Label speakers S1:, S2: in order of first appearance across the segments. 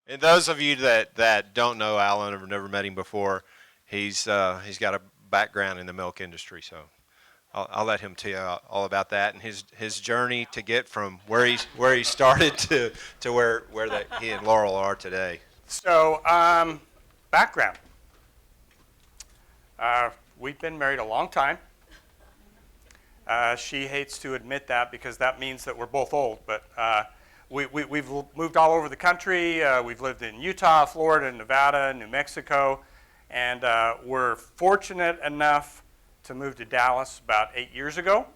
S1: And those of you that don't know Allan or have never met him before, he's got a background in the milk industry. So I'll let him tell you all about that and his journey to get from where he started to where he and Laurel are today.
S2: So, background. We've been married a long time. She hates to admit that because that means that we're both old, but we've moved all over the country. We've lived in Utah, Florida, Nevada, New Mexico, and we're fortunate enough to move to Dallas about 8 years ago.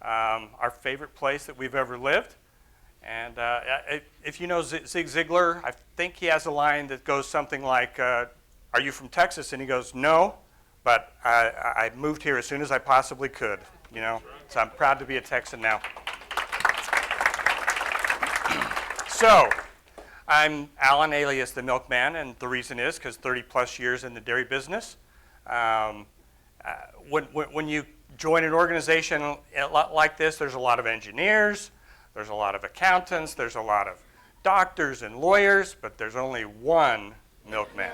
S2: Our favorite place that we've ever lived. And if you know Zig Ziglar, I think he has a line that goes something like, are you from Texas? And he goes, no, but I moved here as soon as I possibly could, you know. So I'm proud to be a Texan now. So I'm Allan, alias the Milkman, and the reason is because 30 plus years in the dairy business. When you join an organization like this, there's a lot of engineers, there's a lot of accountants, there's a lot of doctors and lawyers, but there's only one milkman.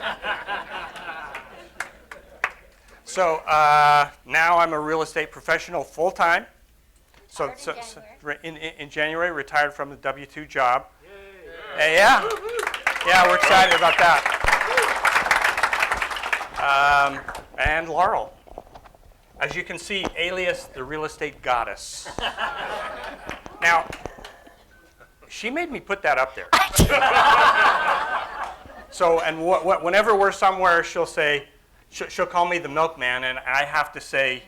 S2: So now I'm a real estate professional full-time. So in January, retired from the W-2 job. Yeah, we're excited about that. And Laurel, as you can see, alias the real estate goddess. Now, she made me put that up there. So, and whenever we're somewhere, she'll say, she'll call me the milkman, and I have to say,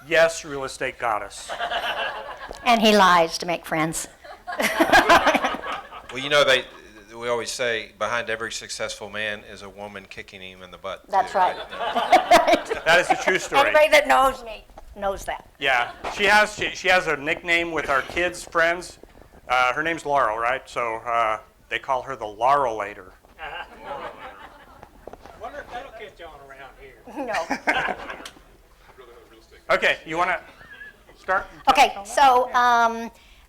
S2: yes, real estate goddess.
S3: And he lies to make friends.
S1: Well, you know, we always say behind every successful man is a woman kicking him in the butt.
S3: That's
S1: too,
S3: right.
S2: That is a true story.
S3: Anybody that knows me knows that.
S2: Yeah, she has a nickname with our kids' friends. Her name's Laurel, right? So they call her the Laurelator.
S4: Wonder if that'll catch on around here.
S3: No.
S2: Okay, you want to start?
S3: Okay, so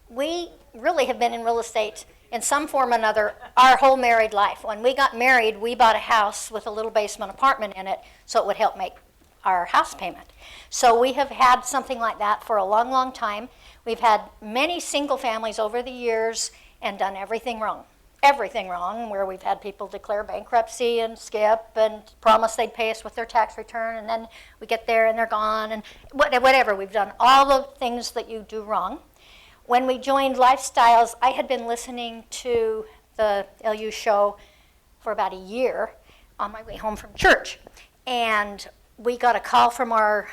S3: we really have been in real estate in some form or another our whole married life. When we got married, we bought a house with a little basement apartment in it so it would help make our house payment. So we have had something like that for a long, long time. We've had many single families over the years and done everything wrong. Everything wrong, where we've had people declare bankruptcy and skip and promise they'd pay us with their tax return, and then we get there and they're gone, and whatever. We've done all the things that you do wrong. When we joined Lifestyles, I had been listening to the LU show for about a year on my way home from church, and we got a call from our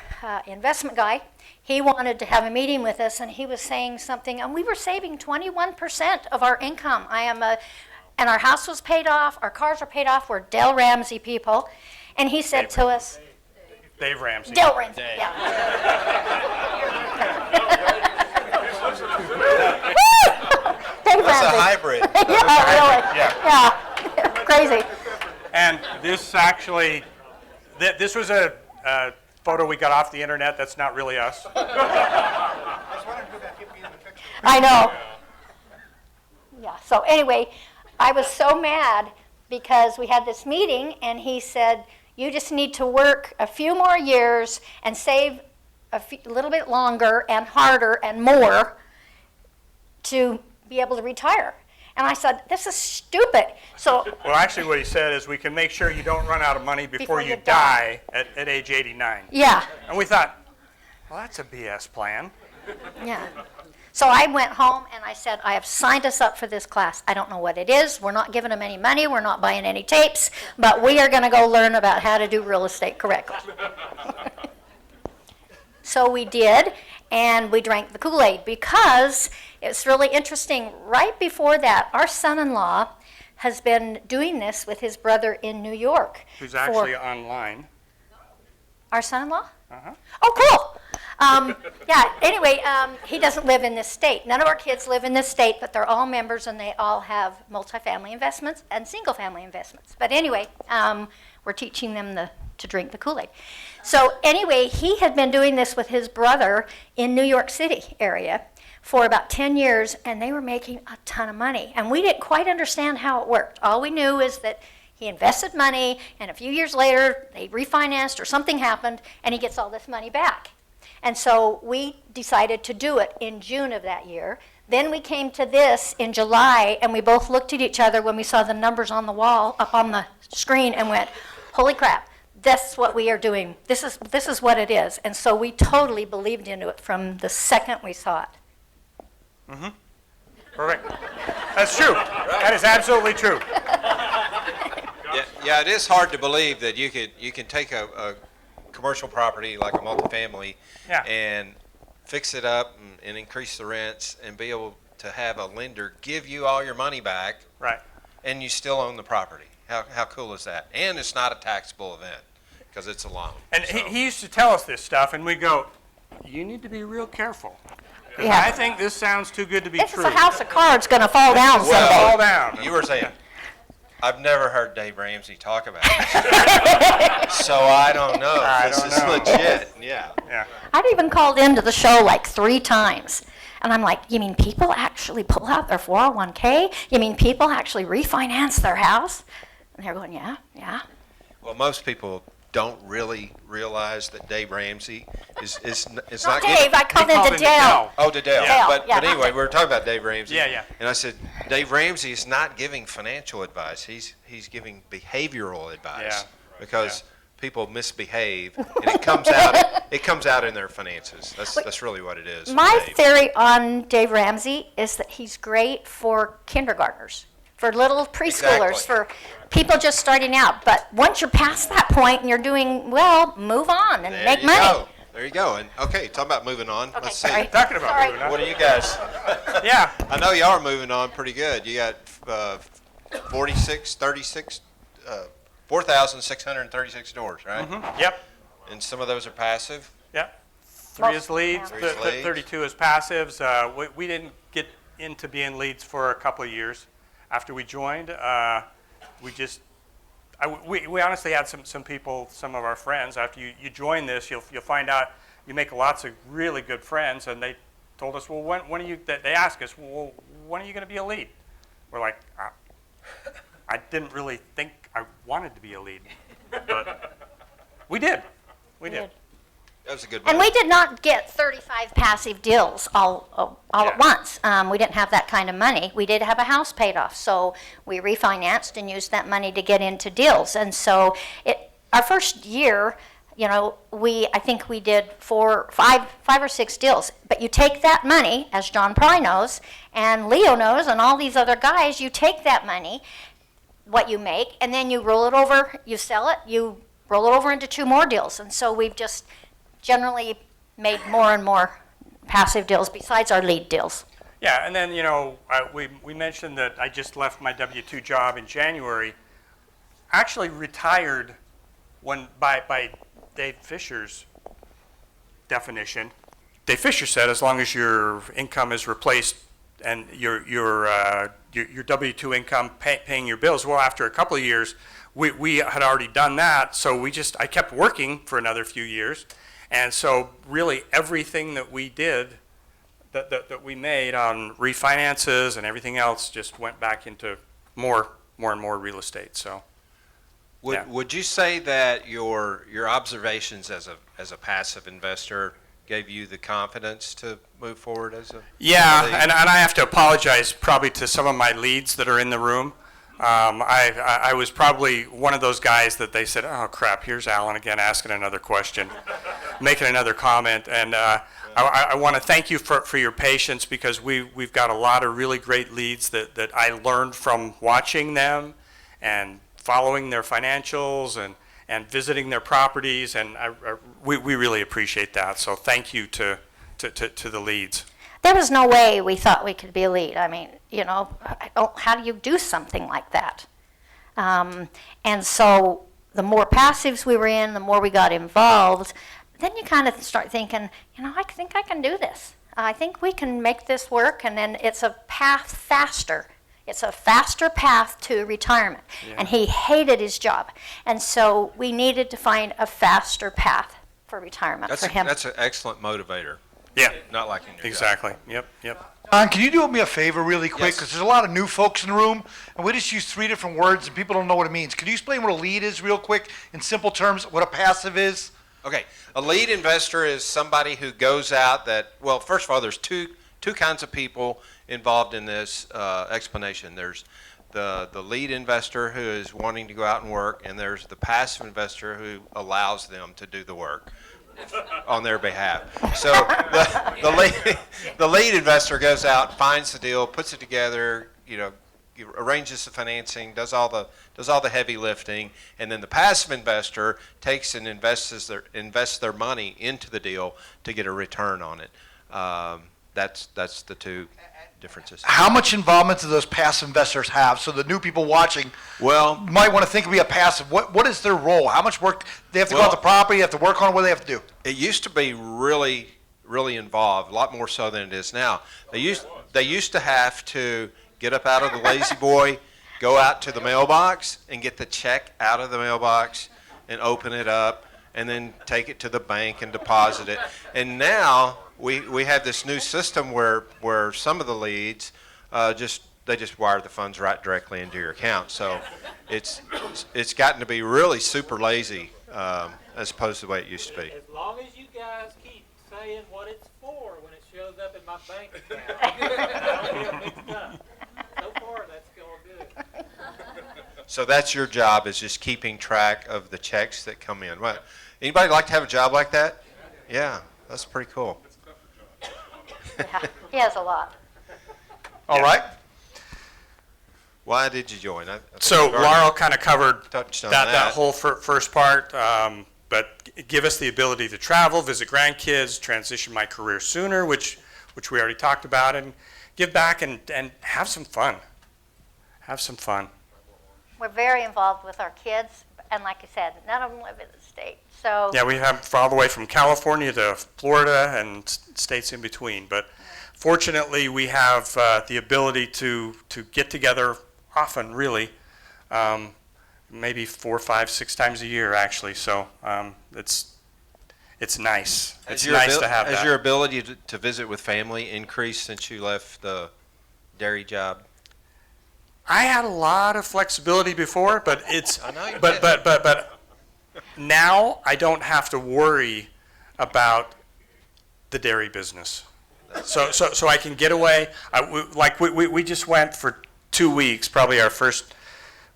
S3: investment guy. He wanted to have a meeting with us, and he was saying something, and we were saving 21% of our income. And our house was paid off, our cars are paid off, we're Dell Ramsey people. And he said to us,
S2: Dave Ramsey.
S3: Dell Ramsey,
S1: Dave.
S3: yeah. Dave
S1: That's
S3: Ramsey.
S1: a hybrid.
S3: Yeah, really.
S2: Yeah.
S3: Yeah, crazy.
S2: And this actually, this was a photo we got off the internet. That's not really us.
S3: I know. Yeah, so anyway, I was so mad because we had this meeting and he said, you just need to work a few more years and save a little bit longer and harder and more to be able to retire. And I said, this is stupid. So,
S2: Well, actually what he said is we can make sure you don't run out of money before you die at age 89.
S3: yeah,
S2: And we thought, well, that's a BS plan.
S3: yeah. So I went home and I said, I have signed us up for this class. I don't know what it is. We're not giving them any money. We're not buying any tapes. But we are going to go learn about how to do real estate correctly. So we did, and we drank the Kool-Aid because it's really interesting. Right before that, our son-in-law has been doing this with his brother in New York.
S2: Who's actually online.
S3: Our son-in-law?
S2: Uh-huh.
S3: Oh, cool. Yeah, anyway, he doesn't live in this state. None of our kids live in this state, but they're all members and they all have multifamily investments and single-family investments. But anyway, we're teaching them to drink the Kool-Aid. So anyway, he had been doing this with his brother in New York City area for about 10 years, and they were making a ton of money. And we didn't quite understand how it worked. All we knew is that he invested money, and a few years later, they refinanced or something happened, and he gets all this money back. And so we decided to do it in June of that year. Then we came to this in July, and we both looked at each other when we saw the numbers on the wall, up on the screen, and went, holy crap, that's what we are doing. This is what it is. And so we totally believed into it from the second we saw it.
S2: Mm-hmm. Perfect. That's true. That is absolutely true.
S1: Yeah, it is hard to believe that you can take a commercial property like a multifamily
S2: Yeah.
S1: and fix it up and increase the rents and be able to have a lender give you all your money back,
S2: Right.
S1: and you still own the property. How cool is that? And it's not a taxable event because it's a loan.
S2: And
S1: So-
S2: he used to tell us this stuff, and we go, you need to be real careful. 'Cause
S3: Yeah.
S2: I think this sounds too good to be
S3: This
S2: true.
S3: is a house of cards going to fall down
S2: Well,
S3: someday.
S2: fall down.
S1: You were saying, I've never heard Dave Ramsey talk about it. So I don't know
S2: I
S1: if
S2: don't
S1: this is
S2: know.
S1: legit. Yeah.
S2: Yeah.
S3: I'd even called into the show like 3 times. And I'm like, you mean people actually pull out their 401k? You mean people actually refinance their house? And they're going, yeah, yeah.
S1: Well, most people don't really realize that Dave Ramsey is
S3: Not
S1: not
S3: Dave, I called
S2: He called
S3: into
S2: into
S3: Dale.
S2: Dale.
S1: Oh, to Dale.
S3: Dale,
S1: But
S3: yeah.
S1: anyway, we were talking about Dave Ramsey.
S2: Yeah, yeah.
S1: And I said, Dave Ramsey is not giving financial advice. He's giving behavioral advice
S2: Yeah.
S1: because people misbehave, and it comes out in their finances. That's really what it is.
S3: My
S1: Dave.
S3: theory on Dave Ramsey is that he's great for kindergartners, for little preschoolers,
S1: Exactly.
S3: for people just starting out. But once you're past that point and you're doing well, move on and
S1: There
S3: make
S1: you
S3: money.
S1: go. There you go. And okay, talking about moving on.
S3: Okay,
S1: Let's see.
S3: sorry.
S2: Talking about
S3: Sorry.
S2: moving on.
S1: What do you guys?
S2: Yeah.
S1: I know y'all are moving on pretty good. You got 4,636 doors, right?
S2: Yep.
S1: And some of those are passive.
S2: Yep. 3 is
S3: Most-
S2: leads,
S1: Three is leads.
S2: 32 is passives. We didn't get into being leads for a couple of years after we joined. We honestly had some people, some of our friends, after you join this, you'll find out you make lots of really good friends, and they told us, well, when are you, they asked us, well, when are you going to be a lead? We're like, I didn't really think I wanted to be a lead, but we did. We did.
S1: That was a good
S3: And
S1: one.
S3: we did not get 35 passive deals all at
S2: Yeah.
S3: once. We didn't have that kind of money. We did have a house paid off, so we refinanced and used that money to get into deals. And so our first year, I think we did five or six deals. But you take that money, as John Pry knows, and Leo knows, and all these other guys, you take that money, what you make, and then you roll it over, you sell it, you roll it over into 2 more deals. And so we've just generally made more and more passive deals besides our lead deals.
S2: Yeah, and then, we mentioned that I just left my W-2 job in January. Actually retired by Dave Fisher's definition. Dave Fisher said as long as your income is replaced and your W-2 income paying your bills, well, after a couple of years, we had already done that, so I kept working for another few years. And so really everything that we did, that we made on refinances and everything else just went back into more and more real estate. So
S1: Would you say that your observations as a passive investor gave you the confidence to move forward as a
S2: yeah,
S1: lead?
S2: and I have to apologize probably to some of my leads that are in the room. I was probably one of those guys that they said, oh crap, here's Allan again asking another question, making another comment, and I want to thank you for your patience, because we've got a lot of really great leads that I learned from watching them and following their financials and visiting their properties, and we really appreciate that. So thank you to the leads.
S3: There was no way we thought we could be a lead. I mean, how do you do something like that? And so the more passives we were in, the more we got involved, then you kind of start thinking, I think I can do this. I think we can make this work, and then it's a path faster. It's a faster path to retirement.
S2: Yeah.
S3: And he hated his job. And so we needed to find a faster path for retirement for him.
S1: That's an excellent motivator.
S2: Yeah,
S1: not liking your job.
S2: exactly. Yep.
S5: John, can you do me a favor really quick?
S1: Yes.
S5: Because there's a lot of new folks in the room, and we just use 3 different words, and people don't know what it means. Could you explain what a lead is real quick, in simple terms, what a passive is?
S1: Okay, a lead investor is somebody who goes out that, well, first of all, there's two kinds of people involved in this explanation. There's the lead investor who is wanting to go out and work, and there's the passive investor who allows them to do the work on their behalf. So the lead investor goes out, finds the deal, puts it together, arranges the financing, does all the heavy lifting, and then the passive investor takes and invests their money into the deal to get a return on it. That's the two differences.
S5: How much involvement do those passive investors have? So the new people watching
S1: Well,
S5: might want to think of be a passive. What is their role? How much work they have to go
S1: Well-
S5: out the property? They have to work on it? What do they have to do?
S1: it used to be really, really involved, a lot more so than it is now. They used to have to get up out of the lazy boy, go out to the mailbox and get the check out of the mailbox and open it up and then take it to the bank and deposit it. And now we have this new system where some of the leads they just wire the funds right directly into your account. So it's gotten to be really super lazy as opposed to the way it used to be.
S4: As long as you guys keep saying what it's for when it shows up in my bank account, I don't get mixed up. So far, that's going good.
S1: So that's your job, is just keeping track of the checks that come in. What? Anybody like to have a job like that? Yeah, that's pretty cool.
S3: Yeah, he has a lot.
S5: All right.
S1: Why did you join? I think
S2: So
S1: we've already
S2: Laurel kind of covered
S1: touched on
S2: that whole first part, but give us the ability to travel, visit grandkids, transition my career sooner, which we already talked about, and give back and have some fun. Have some fun.
S3: We're very involved with our kids, and like you said, none of them live in the state. So
S2: Yeah, we have all the way from California to Florida and states in between. But fortunately, we have the ability to get together often, really, maybe 4, 5, 6 times a year, actually. So it's nice. It's nice to have that.
S1: Has your ability to visit with family increased since you left the dairy job?
S2: I had a lot of flexibility before, but it's
S1: I know you
S2: but
S1: did.
S2: but now I don't have to worry about the dairy business. So I can get away. We just went for 2 weeks, probably our first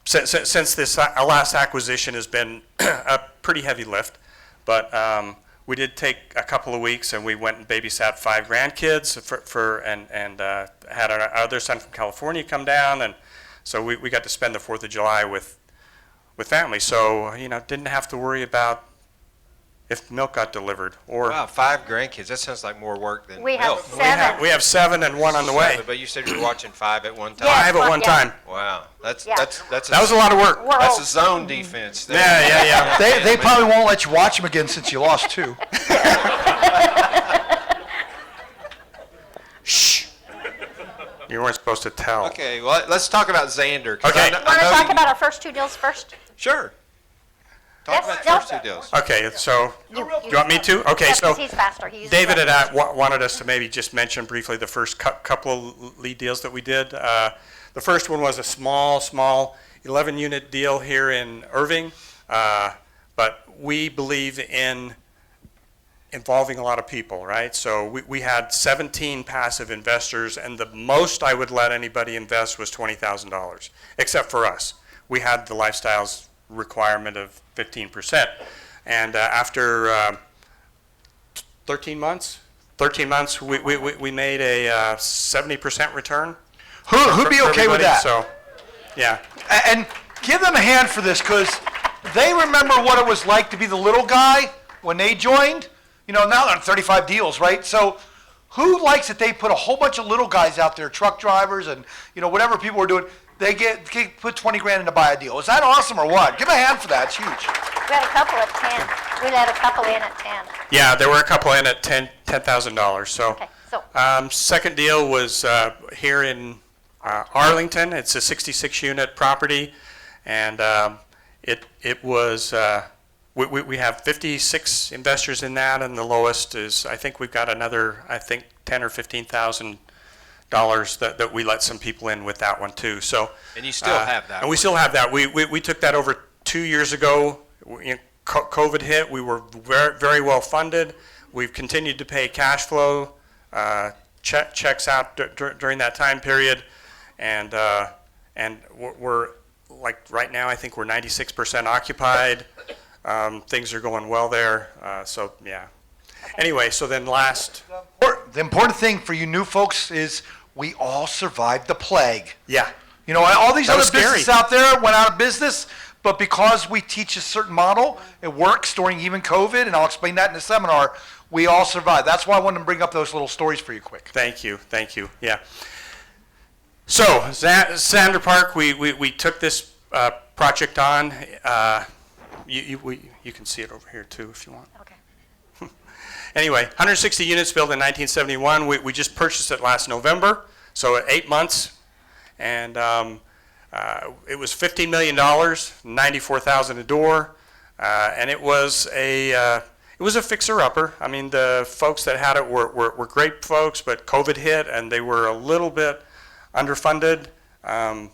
S2: since this last acquisition has been a pretty heavy lift, but we did take a couple of weeks and we went and babysat 5 grandkids and had our other son from California come down, and so we got to spend the 4th of July with family. So didn't have to worry about if milk got delivered or
S1: Wow, 5 grandkids. That sounds like more work than
S3: we have
S1: milk.
S3: 7.
S2: we have 7 and 1 on the way.
S1: But you said you were watching 5 at one time.
S3: Yeah.
S2: 5 at one
S3: Yeah.
S2: time.
S1: Wow, that's
S3: Yeah.
S1: that
S2: was a lot of work.
S3: We're
S1: That's
S3: old.
S1: a zone defense. There.
S2: Yeah.
S5: They probably won't let you watch them again since you lost 2.
S2: Shh. You weren't supposed to tell.
S1: Okay, well, let's talk about Xander. 'cause
S2: Okay.
S1: I
S3: Want to
S1: know
S3: talk
S1: you-
S3: about our first 2 deals first?
S1: Sure. Talk
S3: Yes,
S1: about
S3: no.
S1: the first 2 deals.
S2: Okay, so you want me to? Okay,
S3: Yes,
S2: so
S3: 'cause he's faster. He uses
S2: David
S3: less
S2: had wanted us to maybe just mention briefly the first couple of lead deals that we did. The first one was a small 11-unit deal here in Irving, but we believe in involving a lot of people, right? So we had 17 passive investors, and the most I would let anybody invest was $20,000, except for us. We had the lifestyles requirement of 15%. And after 13 months, we made a 70% return.
S5: Who'd be
S2: for
S5: okay with
S2: everybody.
S5: that?
S2: So, yeah.
S5: And give them a hand for this, because they remember what it was like to be the little guy when they joined. Now they're on 35 deals, right? So who likes that they put a whole bunch of little guys out there, truck drivers and, whatever people were doing, they put 20 grand in to buy a deal. Is that awesome or what? Give them a hand for that. It's huge.
S3: We had a couple at 10. We let a couple in at 10.
S2: Yeah, there were a couple in at $10,000. So,
S3: Okay, so
S2: second deal was here in Arlington. It's a 66-unit property, and it was we have 56 investors in that, and the lowest is, I think we've got another, I think, $10,000 or $15,000 that we let some people in with that one too. So.
S1: And you still have that.
S2: And we still have that. We took that over 2 years ago. COVID hit. We were very, very well funded. We've continued to pay cash flow checks out during that time period, and we're like right now. I think we're 96% occupied. Things are going well there. So yeah. Anyway, so then last.
S5: The important thing for you new folks is we all survived the plague.
S2: Yeah.
S5: You know, all these
S2: That
S5: other
S2: was scary.
S5: businesses out there went out of business, but because we teach a certain model, it works during even COVID, and I'll explain that in the seminar, we all survived. That's why I wanted to bring up those little stories for you quick.
S2: Thank you, yeah. So, Zander Park, we took this project on. You can see it over here too if you want.
S3: Okay.
S2: Anyway, 160 units built in 1971. We just purchased it last November, so 8 months. And it was $15 million, $94,000 a door, and it was a fixer-upper. I mean, the folks that had it were great folks, but COVID hit, and they were a little bit underfunded, and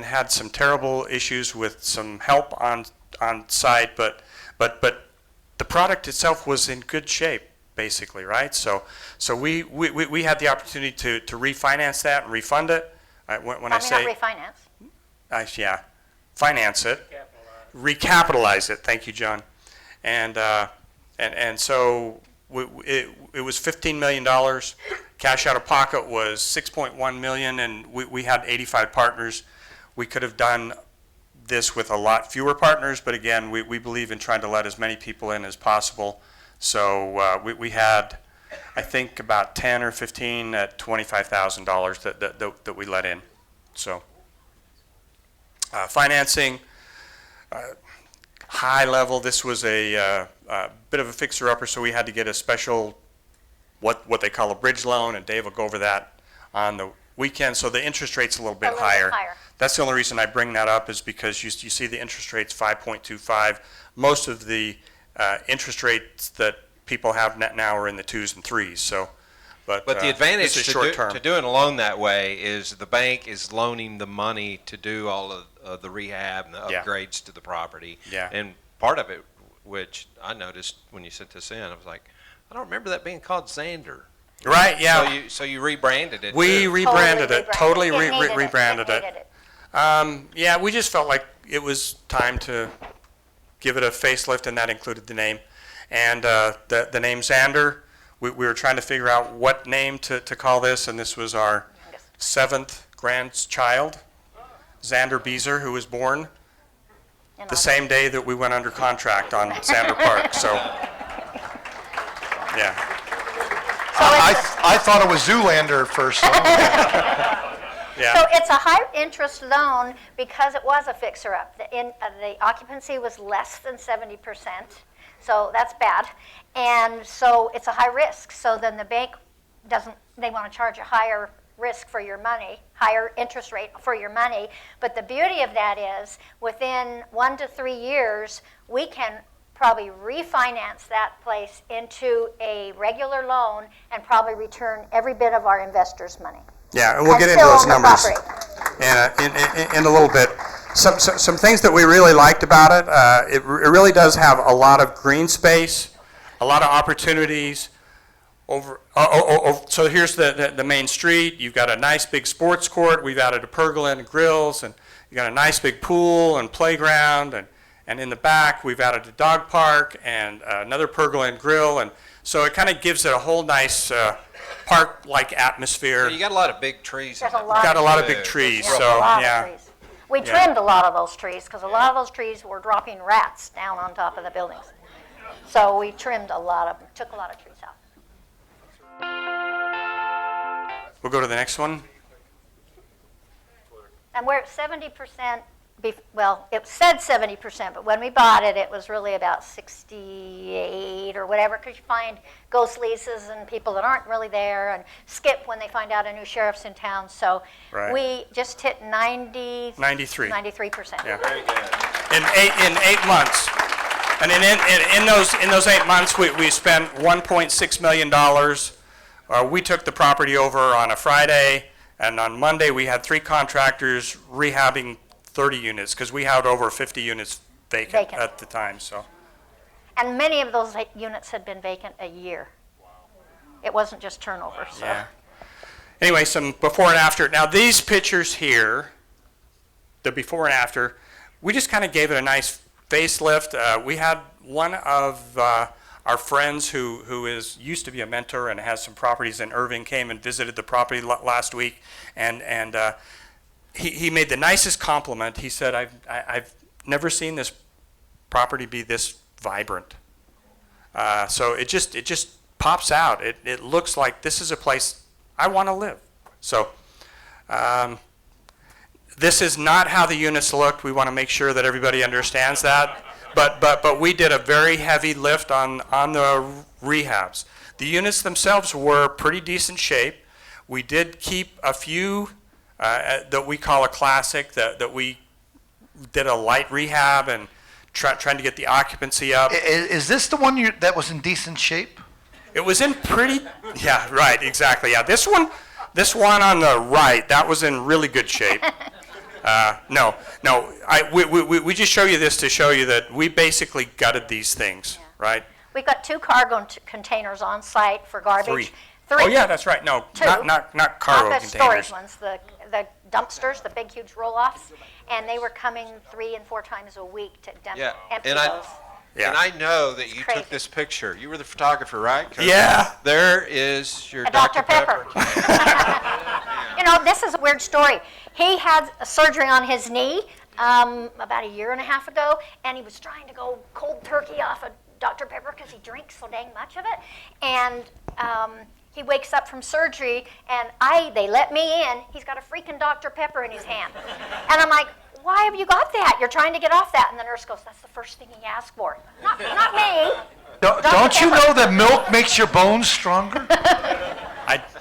S2: had some terrible issues with some help on site. But the product itself was in good shape, basically, right? So we had the opportunity to refinance that and refund it. When I say
S3: not refinance.
S2: yeah, finance it, recapitalize it. Thank you, John. And so it was $15 million. Cash out of pocket was $6.1 million, and we had 85 partners. We could have done this with a lot fewer partners, but again, we believe in trying to let as many people in as possible. So we had, I think, about 10 or 15 at $25,000 that we let in. So financing, high level. This was a bit of a fixer-upper, so we had to get a special, what they call a bridge loan, and Dave will go over that on the weekend. So the interest rate's a little bit higher. That's the only reason I bring that up, is because you see the interest rate's 5.25. Most of the interest rates that people have now are in the 2s and 3s. So, but
S1: the advantage
S2: to
S1: to doing a loan that way is the bank is loaning the money to do all of the rehab and the upgrades to the property.
S2: Yeah.
S1: And part of it, which I noticed when you sent this in, I was like, I don't remember that being called Zander.
S2: Right, yeah.
S1: So you rebranded it.
S2: We
S1: too.
S2: rebranded it, totally
S3: It needed
S2: rebranded
S3: it.
S2: it. Yeah, we just felt like it was time to give it a facelift, and that included the name. And the name Zander, we were trying to figure out what name to call this, and this was our 7th grandchild, Zander Beezer, who was born the same day that we went under contract on Zander Park. So, yeah.
S5: I thought it was Zoolander at first.
S2: Yeah.
S3: So it's a high interest loan because it was a fixer-up. The occupancy was less than 70%, so that's bad. And so it's a high risk. So then the bank they want to charge a higher risk for your money, higher interest rate for your money. But the beauty of that is within 1 to 3 years, we can probably refinance that place into a regular loan and probably return every bit of our investors' money.
S2: Yeah, and we'll get into those numbers in a little bit. Some things that we really liked about it, it really does have a lot of green space, a lot of opportunities. So here's the main street. You've got a nice big sports court. We've added a pergola and grills, and you've got a nice big pool and playground, and in the back we've added a dog park and another pergola and grill, and so it kind of gives it a whole nice park-like atmosphere.
S1: So you got a lot of big trees.
S3: There's
S1: in
S3: a
S1: it.
S3: lot
S2: Got a
S3: of
S2: lot of big trees,
S3: Yeah,
S2: so
S3: a lot
S2: yeah.
S3: of trees. We trimmed a lot of those trees because a lot of those trees were dropping rats down on top of the buildings. So we trimmed a lot of them, took a lot of trees out.
S2: We'll go to the next one.
S3: And we're at 70%, well, it said 70%, but when we bought it, it was really about 68 or whatever, because you find ghost leases and people that aren't really there and skip when they find out a new sheriff's in town. So
S2: Right.
S3: we just hit
S2: 93.
S3: 93%.
S2: Yeah. In eight months. And in those 8 months, we spent $1.6 million. We took the property over on a Friday, and on Monday we had 3 contractors rehabbing 30 units because we had over 50 units vacant at the time. So.
S3: And many of those units had been vacant a year. It wasn't just turnover. So.
S2: Yeah. Anyway, some before and after. Now these pictures here, the before and after, we just kind of gave it a nice facelift. We had one of our friends who used to be a mentor and has some properties in Irving came and visited the property last week, and he made the nicest compliment. He said, I've never seen this property be this vibrant. So it just pops out. It looks like this is a place I want to live. So this is not how the units looked. We want to make sure that everybody understands that. But we did a very heavy lift on the rehabs. The units themselves were pretty decent shape. We did keep a few that we call a classic, that we did a light rehab and trying to get the occupancy up.
S5: Is this the one that was in decent shape?
S2: It was in pretty, yeah, right, exactly. Yeah, this one on the right, that was in really good shape. No, we just show you this to show you that we basically gutted these things, right?
S3: We've got 2 cargo containers on site for garbage.
S2: 3. Oh yeah, that's right. No,
S3: 2.
S2: not cargo
S3: Not the
S2: containers.
S3: storage ones, the dumpsters, the big huge roll-offs, and they were coming 3 and 4 times a week to empty those.
S2: Yeah.
S1: And I know that you
S3: crazy.
S1: took this picture. You were the photographer, right? 'Cause
S2: Yeah.
S1: there is your
S3: A Dr. Pepper. You know, this is a weird story. He had a surgery on his knee about a year and a half ago, and he was trying to go cold turkey off of Dr. Pepper because he drinks so dang much of it. And he wakes up from surgery, and they let me in. He's got a freaking Dr. Pepper in his hand. And I'm like, why have you got that? You're trying to get off that. And the nurse goes, that's the first thing he asked for. Not me.
S5: Don't you know that milk makes your bones stronger?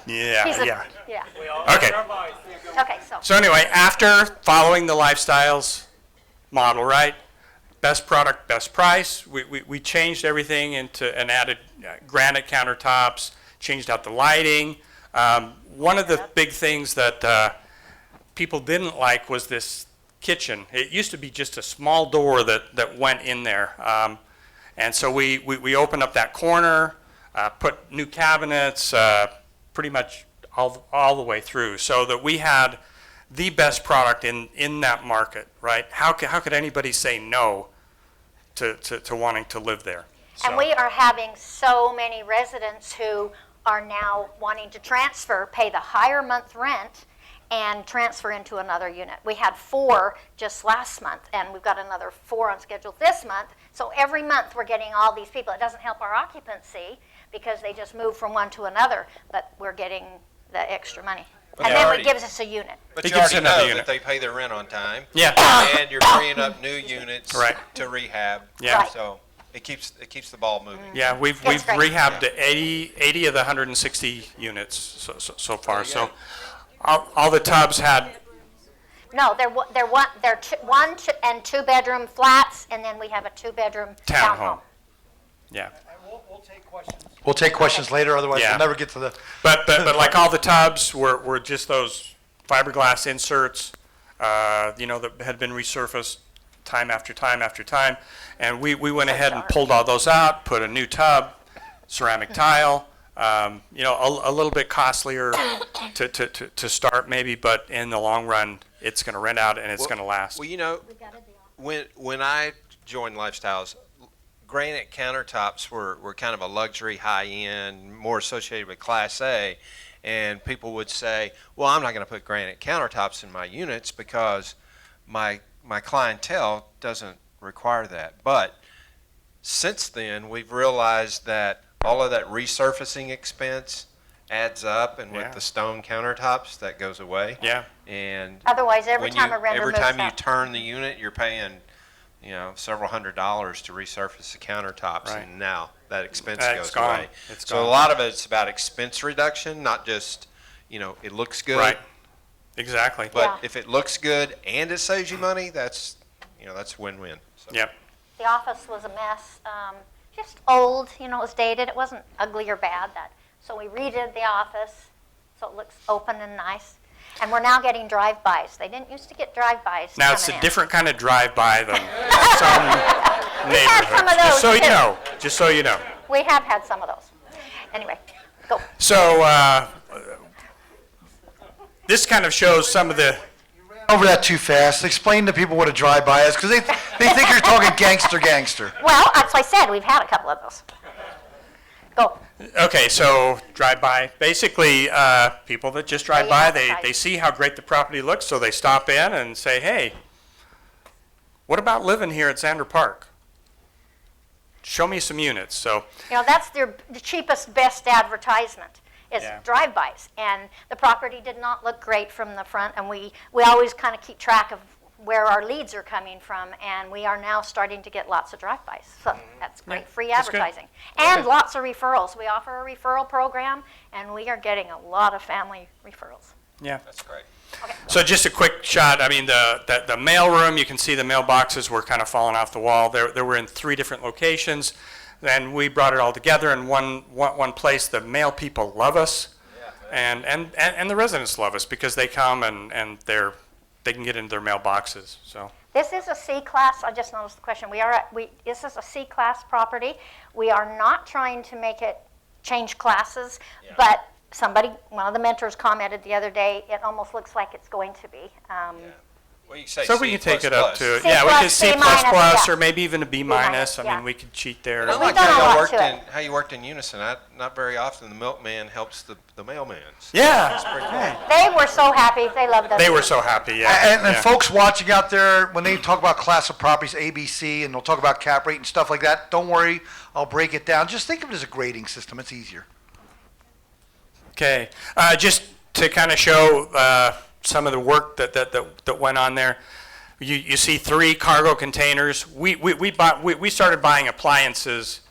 S2: Yeah.
S3: Yeah.
S2: Okay.
S3: Okay, so.
S2: So anyway, after following the lifestyles model, right? Best product, best price. We changed everything and added granite countertops, changed out the lighting. One of the big things that people didn't like was this kitchen. It used to be just a small door that went in there. And so we opened up that corner, put new cabinets, pretty much all the way through, so that we had the best product in that market, right? How could anybody say no to wanting to live there?
S3: And we are having so many residents who are now wanting to transfer, pay the higher month rent, and transfer into another unit. We had 4 just last month, and we've got another 4 on schedule this month. So every month we're getting all these people. It doesn't help our occupancy because they just move from one to another, but we're getting the extra money.
S1: But
S3: And
S1: you
S3: then
S1: already-
S3: it gives us a unit.
S1: But
S2: It
S1: you
S2: gives
S1: already
S2: another
S1: know
S2: unit.
S1: that they pay their rent on time.
S2: Yeah.
S1: And you're freeing up new units
S2: Right.
S1: to rehab.
S2: Yeah.
S3: Right.
S1: So it keeps the ball moving.
S2: Yeah, we've
S3: That's great.
S2: rehabbed 80 of the 160 units so far. So all the tubs had.
S3: No, they're 1 and 2 bedroom flats, and then we have a 2-bedroom townhome.
S2: Yeah.
S5: We'll take questions later, otherwise
S2: Yeah.
S5: we'll never get to the.
S2: But like all the tubs were just those fiberglass inserts, that had been resurfaced time after time after time. And we went ahead and pulled all those out, put a new tub, ceramic tile, a little bit costlier to start maybe, but in the long run, it's going to rent out and it's going to last.
S1: Well, when I joined Lifestyles, granite countertops were kind of a luxury, high-end, more associated with Class A, and people would say, well, I'm not going to put granite countertops in my units because my clientele doesn't require that. But since then, we've realized that all of that resurfacing expense adds up, and with
S2: Yeah.
S1: the stone countertops, that goes away.
S2: Yeah.
S1: And
S3: Otherwise, every
S1: when
S3: time
S1: you-
S3: a renter
S1: every
S3: moves
S1: time you
S3: out.
S1: turn the unit, you're paying, several $100s to resurface the countertops,
S2: Right.
S1: and now that expense
S2: It's
S1: goes
S2: gone.
S1: away.
S2: It's
S1: So
S2: gone.
S1: a lot of it's about expense reduction, not just, it looks good.
S2: Right. Exactly.
S1: But
S3: Yeah.
S1: if it looks good and it saves you money, that's win-win. So.
S2: Yep.
S3: The office was a mess, just old, it was dated. It wasn't ugly or bad. So we redid the office so it looks open and nice. And we're now getting drive-bys. They didn't used to get drive-bys.
S2: Now, it's a
S3: coming in.
S2: different kind of drive-by than some
S3: had some of
S2: neighborhoods. Just
S3: those,
S2: so you
S3: too.
S2: know. Just so you know.
S3: We have had some of those. Anyway, go.
S2: So this kind of shows some of the...
S5: Over that too fast. Explain to people what a drive-by is, because they think you're talking gangster.
S3: Well, as I said, we've had a couple of those. Go.
S2: Okay, so drive-by. Basically, people that just drive by, they see how great the property looks, so they stop in and say, hey, what about living here at Xander Park? Show me some units. So
S3: That's the cheapest, best advertisement is
S2: Yeah.
S3: drive-bys. And the property did not look great from the front, and we always kind of keep track of where our leads are coming from, and we are now starting to get lots of drive-bys. So that's great,
S2: Yeah,
S3: free
S2: that's good.
S3: advertising. And
S2: Okay.
S3: lots of referrals. We offer a referral program, and we are getting a lot of family referrals.
S2: yeah.
S1: That's great.
S2: So just a quick shot. I mean, the mail room, you can see the mailboxes were kind of falling off the wall. They were in 3 different locations. Then we brought it all together in one place. The mail people love us, and the residents love us because they come and they can get into their mailboxes. So
S3: This is a C-class, I just noticed the question. This is a C-class property. We are not trying to make it change classes, but one of the mentors commented the other day, it almost looks like it's going to be.
S1: Well, you can say
S2: so
S1: C
S2: we can take it up to
S3: C
S2: yeah, we
S3: plus,
S2: could C++,
S3: C minus, yeah.
S2: or maybe even a B minus. I
S3: yeah.
S2: mean, we could cheat there.
S1: I
S3: We've
S1: like
S3: done a
S1: how
S3: lot
S1: you worked
S3: to it.
S1: how you worked in unison. Not very often the milkman helps the mailman.
S2: Yeah,
S3: They were so happy, they loved us.
S2: they were so happy. Yeah,
S5: And
S2: yeah.
S5: folks watching out there, when they talk about class of properties, ABC, and they'll talk about cap rate and stuff like that, don't worry, I'll break it down. Just think of it as a grading system. It's easier.
S2: Okay, just to kind of show some of the work that went on there. You see 3 cargo containers. We started buying appliances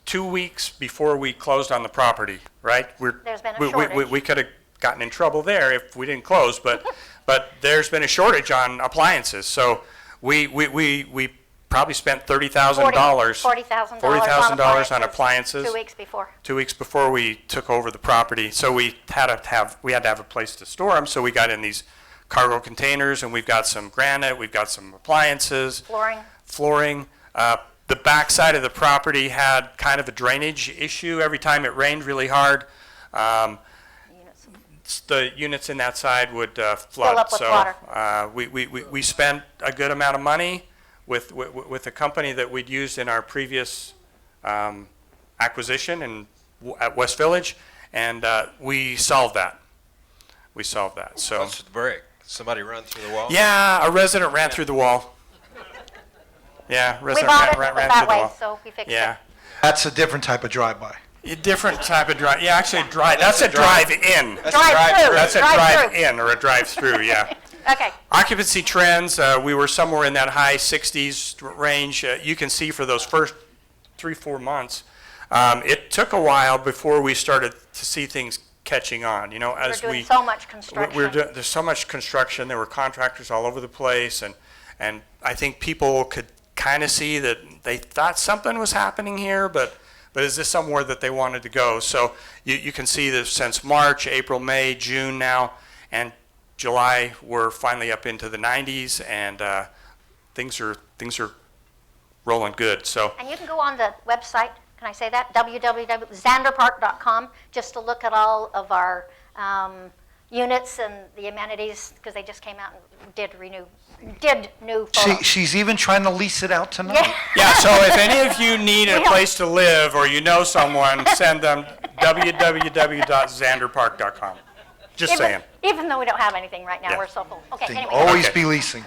S2: 2 weeks before we closed on the property, right?
S3: There's been a shortage.
S2: We could have gotten in trouble there if we didn't close, but there's been a shortage on appliances. So we probably spent $30,000.
S3: $40,000
S2: on appliances.
S3: 2 weeks before.
S2: 2 weeks before we took over the property. So we had to have a place to store them. So we got in these cargo containers, and we've got some granite, we've got some appliances, flooring. The back side of the property had kind of a drainage issue. Every time it rained really hard, the units in that side would flood.
S3: up with water.
S2: We spent a good amount of money with a company that we'd used in our previous acquisition at West Village, and we solved that. So
S1: What's the brick? Somebody run through the wall?
S2: yeah, a resident ran through the wall. Yeah,
S3: We
S2: resident
S3: bought it
S2: ran
S3: that
S2: through the
S3: way,
S2: wall.
S3: so we fixed
S2: Yeah.
S3: it.
S5: That's a different type of drive-by.
S2: A different type of drive. Yeah, actually, that's a drive-in.
S1: That's
S3: Drive-through.
S2: That's a
S3: Drive-through.
S2: drive-in or a drive-through. Yeah.
S3: Okay.
S2: Occupancy trends. We were somewhere in that high 60s range. You can see for those first 3-4 months, it took a while before we started to see things catching on.
S3: We're
S2: As
S3: doing so much construction.
S2: there's so much construction. There were contractors all over the place, and I think people could kind of see that they thought something was happening here, but is this somewhere that they wanted to go? So you can see that since March, April, May, June now, and July, we're finally up into the 90s, and things are rolling good. So
S3: And you can go on the website, can I say that? www.xanderpark.com, just to look at all of our units and the amenities, because they just came out and did new photos.
S5: She's even trying to lease it out tonight.
S3: Yeah.
S2: yeah, so if any of you need a
S3: We don't-
S2: place to live or you know someone, send them www.xanderpark.com. Just saying.
S3: Even though we don't have anything right now,
S2: Yeah.
S3: we're so full. Okay,
S5: Thing,
S3: anyway.
S5: always
S2: Okay.
S5: be leasing.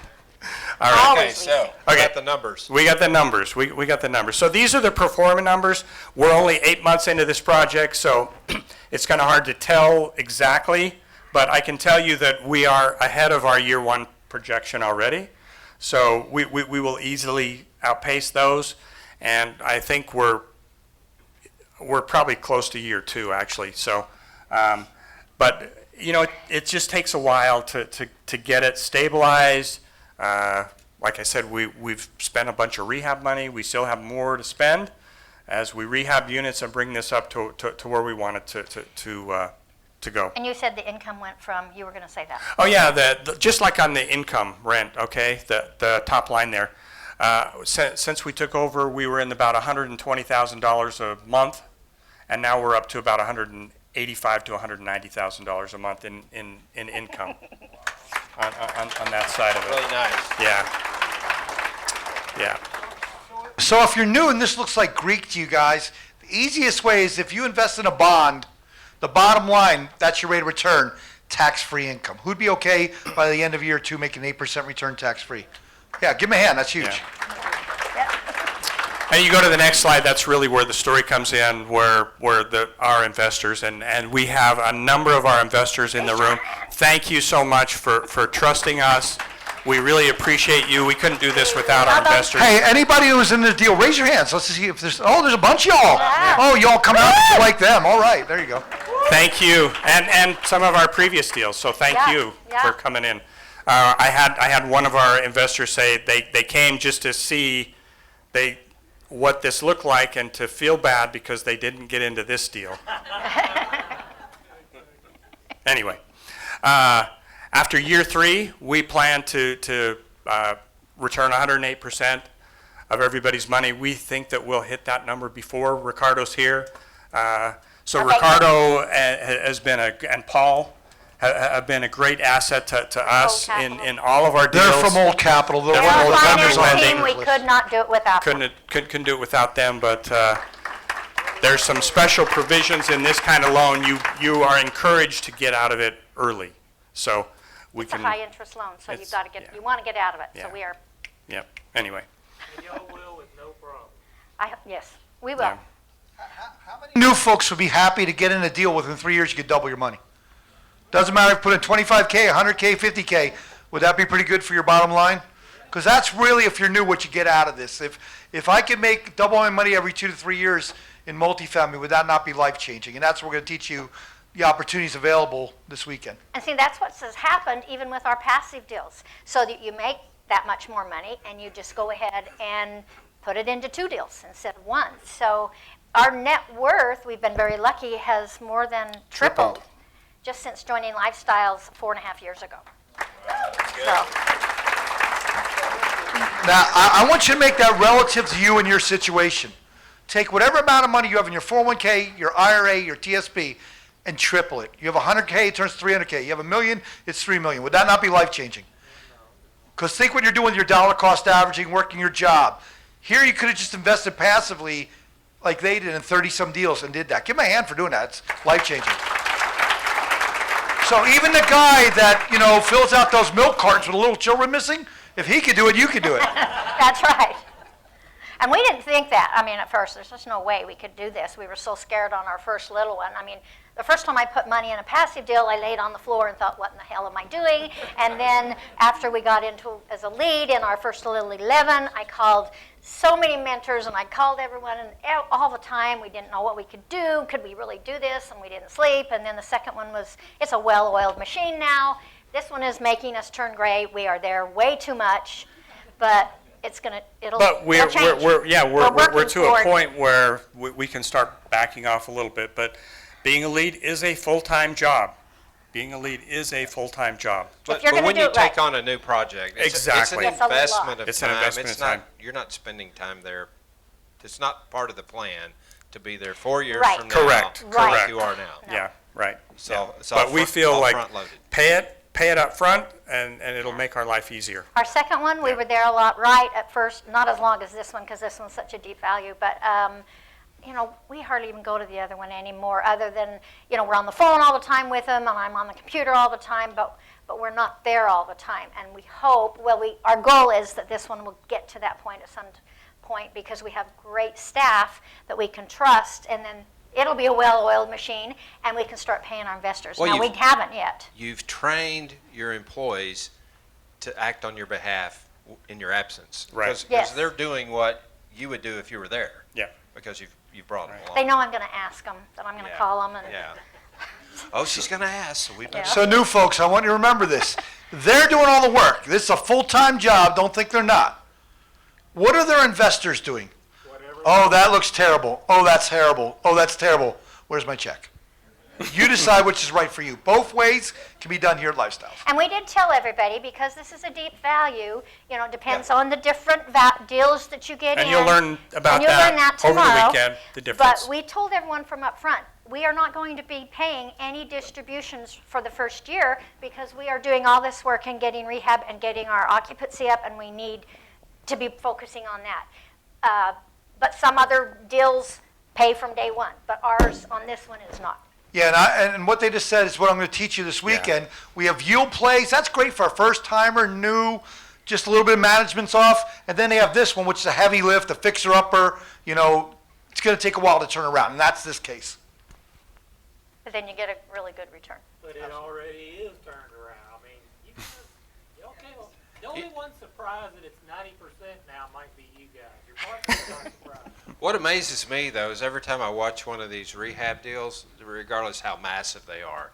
S2: All right.
S3: Always
S1: Okay, so
S3: leasing.
S1: we
S2: Okay.
S1: got the numbers.
S2: We got the numbers. We got the numbers. So these are the pro forma numbers. We're only 8 months into this project, so it's kind of hard to tell exactly, but I can tell you that we are ahead of our year 1 projection already. So we will easily outpace those, and I think we're probably close to year 2 actually. So, but it just takes a while to get it stabilized. like I said, we've spent a bunch of rehab money. We still have more to spend as we rehab units and bring this up to where we want it to go.
S3: And you said the income went from, you were going to say that.
S2: Oh yeah, just like on the income rent, okay, the top line there. Since we took over, we were in about $120,000 a month, and now we're up to about $185,000 to $190,000 a month in income on that side of it.
S1: Really nice.
S2: Yeah.
S5: So if you're new and this looks like Greek to you guys, the easiest way is if you invest in a bond, the bottom line, that's your rate of return, tax-free income. Who'd be okay by the end of year 2 making 8% return tax-free? Yeah, give me a hand, that's huge.
S2: Yeah. And you go to the next slide, that's really where the story comes in, where our investors, and we have a number of our investors in the room. Thank you so much for trusting us. We really appreciate you. We couldn't do this without our investors.
S5: Hey, anybody who's in the deal, raise your hands. Let's see if there's a bunch of y'all.
S3: Yeah.
S5: Oh, y'all come out because you like them. All right, there you go.
S2: Thank you, and some of our previous deals, so thank
S3: Yeah,
S2: you
S3: yeah.
S2: for coming in. I had one of our investors say they came just to see what this looked like and to feel bad because they didn't get into this deal. Anyway, after year 3, we plan to return 108% of everybody's money. We think that we'll hit that number before Ricardo's here. So
S3: Okay.
S2: Ricardo has been and Paul have been a great asset to us
S3: Old
S2: in
S3: Capital.
S5: They're
S2: all of our deals.
S5: from Old Capital. They're
S2: They're
S5: one
S3: Our
S5: of those
S2: from
S5: vendors
S2: Old
S5: on
S3: finance
S2: Capital.
S3: team, we could not do it without them.
S2: Couldn't do it without them, but there's some special provisions in this kind of loan. You are encouraged to get out of it early. So we
S3: It's a
S2: can.
S3: high-interest loan, so you've
S2: It's-
S3: got to get,
S2: yeah.
S3: you want to get out of it, so
S2: Yeah.
S3: we are,
S2: Yep. Anyway.
S4: And y'all will with no problem.
S3: yes, we will.
S2: Yeah.
S5: New folks would be happy to get in a deal within 3 years, you could double your money. Doesn't matter if you put in 25K, 100K, 50K, would that be pretty good for your bottom line? Because that's really, if you're new, what you get out of this. If I could make double my money every 2 to 3 years in multifamily, would that not be life-changing? And that's what we're going to teach you the opportunities available this weekend.
S3: And see, that's what has happened even with our passive deals. So that you make that much more money and you just go ahead and put it into 2 deals instead of 1. So our net worth, we've been very lucky, has more than tripled just since joining Lifestyles 4.5 years ago. So,
S5: Now, I want you to make that relative to you and your situation. Take whatever amount of money you have in your 401K, your IRA, your TSP, and triple it. You have 100K, it turns 300K. You have $1 million, it's $3 million. Would that not be life-changing? Because think what you're doing with your dollar cost averaging, working your job. Here you could have just invested passively like they did in 30-some deals and did that. Give them a hand for doing that. It's life-changing. So even the guy that, fills out those milk cartons with little children missing, if he could do it, you could do it.
S3: that's right. And we didn't think that. I mean, at first, there's just no way we could do this. We were so scared on our first little one. I mean, the first time I put money in a passive deal, I laid on the floor and thought, what in the hell am I doing? And then after we got into as a lead in our first little 11, I called so many mentors and I called everyone, and all the time we didn't know what we could do. Could we really do this? And we didn't sleep. And then the second one was, it's a well-oiled machine now. This one is making us turn gray. We are there way too much, but it'll
S2: But we're
S3: change.
S2: we're
S3: working
S2: to a
S3: toward-
S2: point where we can start backing off a little bit. But being a lead is a full-time job. Being a lead is a full-time job.
S3: If you're gonna
S1: when
S3: do
S1: you
S3: it
S1: take
S3: right.
S1: on a new project,
S2: Exactly.
S1: it's
S3: It's
S1: an
S3: a lot.
S1: investment of
S2: It's
S1: time.
S2: an investment
S1: It's
S2: of time.
S1: not, you're not spending time there. It's not part of the plan to be there 4 years
S3: Right.
S1: from now.
S2: Correct.
S3: Right.
S1: Like you are now.
S2: Yeah, right.
S1: So,
S2: Yeah. But we feel
S1: all
S2: like
S1: front-loaded.
S2: pay it up front, and it'll make our life easier.
S3: Our second one, we were there a lot right at first, not as long as this one because this one's such a deep value, but we hardly even go to the other one anymore other than, we're on the phone all the time with them and I'm on the computer all the time, but we're not there all the time. And we hope, our goal is that this one will get to that point at some point because we have great staff that we can trust, and then it'll be a well-oiled machine and we can start paying our investors.
S1: Well,
S3: Now, we haven't yet.
S1: You've trained your employees to act on your behalf in your absence.
S2: Right.
S1: Because
S3: Yes.
S1: they're doing what you would do if you were there.
S2: Yeah.
S1: Because you've brought them along.
S3: They know I'm going to ask them, that I'm going to
S1: Yeah.
S3: call them. And
S1: Yeah. Oh, she's going to ask, so we better.
S3: Yeah.
S5: So new folks, I want you to remember this. They're doing all the work. This is a full-time job. Don't think they're not. What are their investors doing? Oh, that looks terrible. Oh, that's terrible. Oh, that's terrible. Where's my check? You decide which is right for you. Both ways can be done here at Lifestyles.
S3: And we did tell everybody, because this is a deep value, it depends on the different deals that you get in.
S2: And you'll learn about
S3: And you'll learn that
S2: over the
S3: tomorrow.
S2: weekend, the difference.
S3: But we told everyone from up front, we are not going to be paying any distributions for the first year, because we are doing all this work and getting rehab and getting our occupancy up, and we need to be focusing on that. But some other deals pay from day one, but ours on this one is not.
S5: Yeah, and what they just said is what I'm going to teach you this weekend. We have yield plays. That's great for a first-timer, new, just a little bit of management's off. And then they have this one, which is a heavy lift, a fixer-upper. It's going to take a while to turn around, and that's this case.
S3: But then you get a really good return.
S4: But it already is turned around. I mean, y'all can't, the only one surprised that it's 90% now might be you guys. Your partners aren't surprised.
S1: What amazes me, though, is every time I watch one of these rehab deals, regardless how massive they are,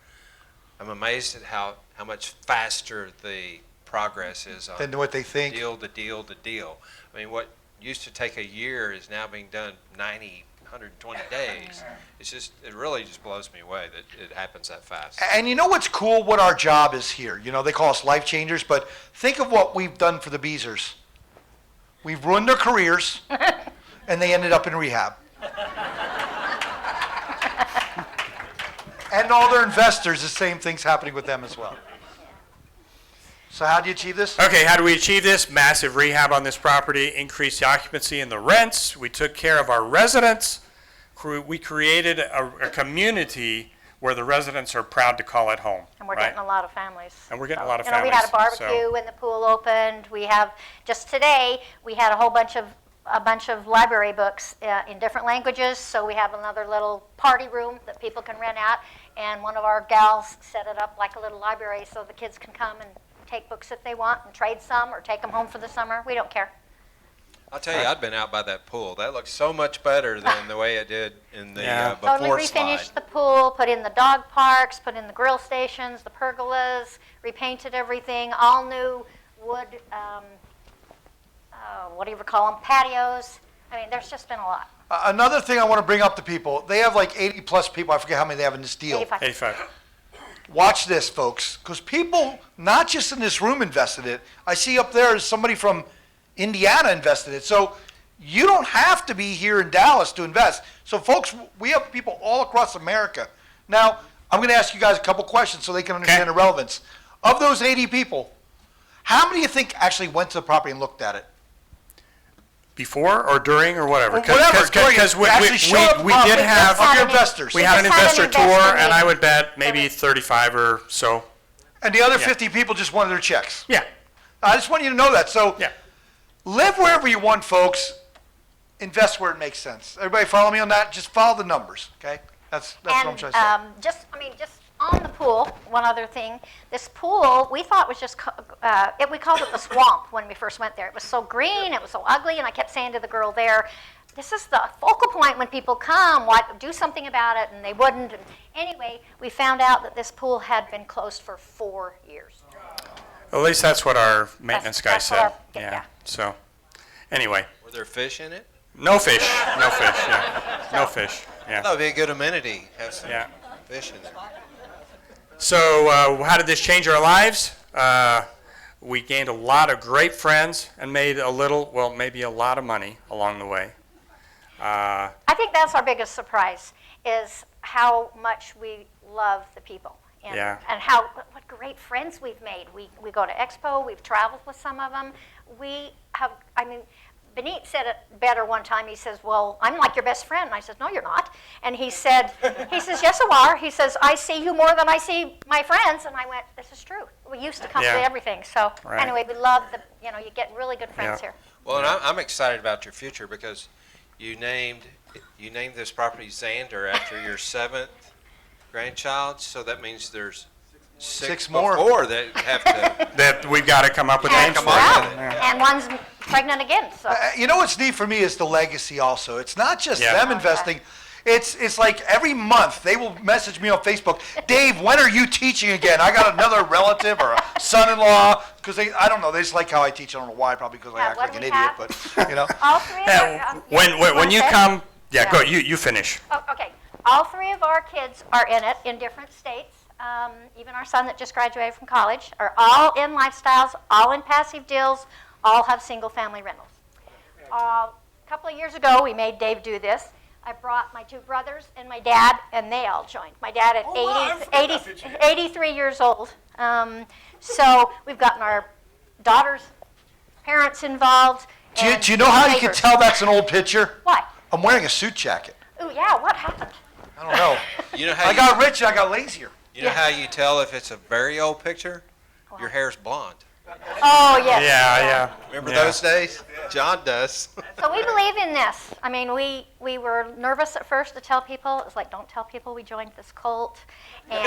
S1: I'm amazed at how much faster the progress is on
S5: Than what they think.
S1: deal to deal to deal. I mean, what used to take a year is now being done 90, 120 days. It really just blows me away that it happens that fast.
S5: And you know what's cool? What our job is here. They call us life changers, but think of what we've done for the Beezers. We've ruined their careers, and they ended up in rehab. And all their investors, the same thing's happening with them as well. So how do you achieve this?
S2: Okay, how do we achieve this? Massive rehab on this property, increase the occupancy and the rents. We took care of our residents. We created a community where the residents are proud to call it home.
S3: And we're
S2: right?
S3: getting a lot of families.
S2: And we're getting
S3: So,
S2: a lot of
S3: We had a
S2: families,
S3: barbecue when the pool opened. We have, just today, we had a bunch of library books in different languages. So we have another little party room that people can rent out. And one of our gals set it up like a little library so the kids can come and take books if they want and trade some or take them home for the summer. We don't care.
S1: I'll tell you, I've been out by that pool. That looks so much better than the way it did in the
S2: Yeah.
S3: Totally
S1: before slide.
S3: refinished the pool, put in the dog parks, put in the grill stations, the pergolas, repainted everything, all new wood, what do you call them, patios. I mean, there's just been a lot.
S5: Another thing I want to bring up to people, they have like 80 plus people, I forget how many they have in this deal.
S3: 85.
S2: 85.
S5: Watch this, folks, because people, not just in this room, invested it. I see up there is somebody from Indiana invested it. So you don't have to be here in Dallas to invest. So folks, we have people all across America. Now, I'm going to ask you guys a couple questions so they can understand the relevance. Of those 80 people, how many do you think actually went to the property and looked at it?
S2: Before or during or whatever?
S5: Whatever, during it.
S2: Because we
S5: Actually showed up
S2: did
S5: properly
S2: have,
S5: for your investors.
S2: we had an
S3: just had
S2: investor
S3: an
S2: tour,
S3: investor
S2: and I
S3: meeting.
S2: would bet maybe 35 or so.
S5: And the other
S2: Yeah.
S5: 50 people just wanted their checks.
S2: Yeah,
S5: I just want you to know that. So
S2: yeah.
S5: live wherever you want, folks. Invest where it makes sense. Everybody follow me on that? Just follow the numbers, okay? That's what I'm trying to say.
S3: just on the pool, one other thing. This pool, we thought was just, we called it the swamp when we first went there. It was so green, it was so ugly, and I kept saying to the girl there, this is the focal point when people come, do something about it, and they wouldn't. And anyway, we found out that this pool had been closed for 4 years.
S2: At least that's what our maintenance guy
S3: that's what
S2: said.
S3: our- yeah.
S2: So, anyway,
S1: Were there fish in it?
S2: no fish, yeah. No fish, yeah.
S1: That would be a good amenity. Have some
S2: Yeah.
S1: fish in there.
S2: So how did this change our lives? We gained a lot of great friends and made maybe a lot of money along the way.
S3: I think that's our biggest surprise, is how much we love the people. And,
S2: Yeah.
S3: and what great friends we've made. We go to Expo, we've traveled with some of them. Benit said it better one time. He says, well, I'm like your best friend. And I said, no, you're not. And he says, yes, you are. He says, I see you more than I see my friends. And I went, this is true. We used to come
S2: Yeah.
S3: to everything. So
S2: Right.
S3: anyway, we love you get really good friends
S2: Yeah.
S3: here.
S1: Well, and I'm excited about your future because you named this property Xander after your 7th grandchild. So that means there's
S5: Six more.
S1: that have to.
S2: That we've got to come up with names
S1: come
S2: for.
S1: up
S2: it.
S1: with
S3: And one's pregnant again. So
S5: You know what's neat for me is the legacy also. It's not just
S2: Yeah.
S5: them investing. It's like every month they will message me on Facebook, Dave, when are you teaching again? I got another relative or a son-in-law, because I don't know, they just like how I teach. I don't know why, probably because I act
S3: what
S5: like an
S3: do we
S5: idiot,
S3: have?
S5: but, you know.
S3: All three of
S2: Yeah,
S3: our,
S2: when you
S3: say?
S2: come,
S3: Yeah.
S2: go, you finish.
S3: Oh, okay. All three of our kids are in it in different states. Even our son that just graduated from college are all in lifestyles, all in passive deals, all have single-family rentals. A couple of years ago, we made Dave do this. I brought my two brothers and my dad, and they all joined. My dad at 83 years old. So we've gotten our daughter's parents involved.
S5: Do you know how you can tell that's an old picture?
S3: Why?
S5: I'm wearing a suit jacket.
S3: Oh, yeah, what happened?
S5: I don't know.
S1: You know how
S5: I got rich and I got lazier.
S1: you know how you tell if it's a very old picture?
S3: Wow.
S1: Your hair's blonde.
S3: Oh, yes.
S2: Yeah.
S1: Remember
S2: Yeah.
S1: those days? John does.
S3: So we believe in this. I mean, we were nervous at first to tell people. It was like, don't tell people we joined this cult. And,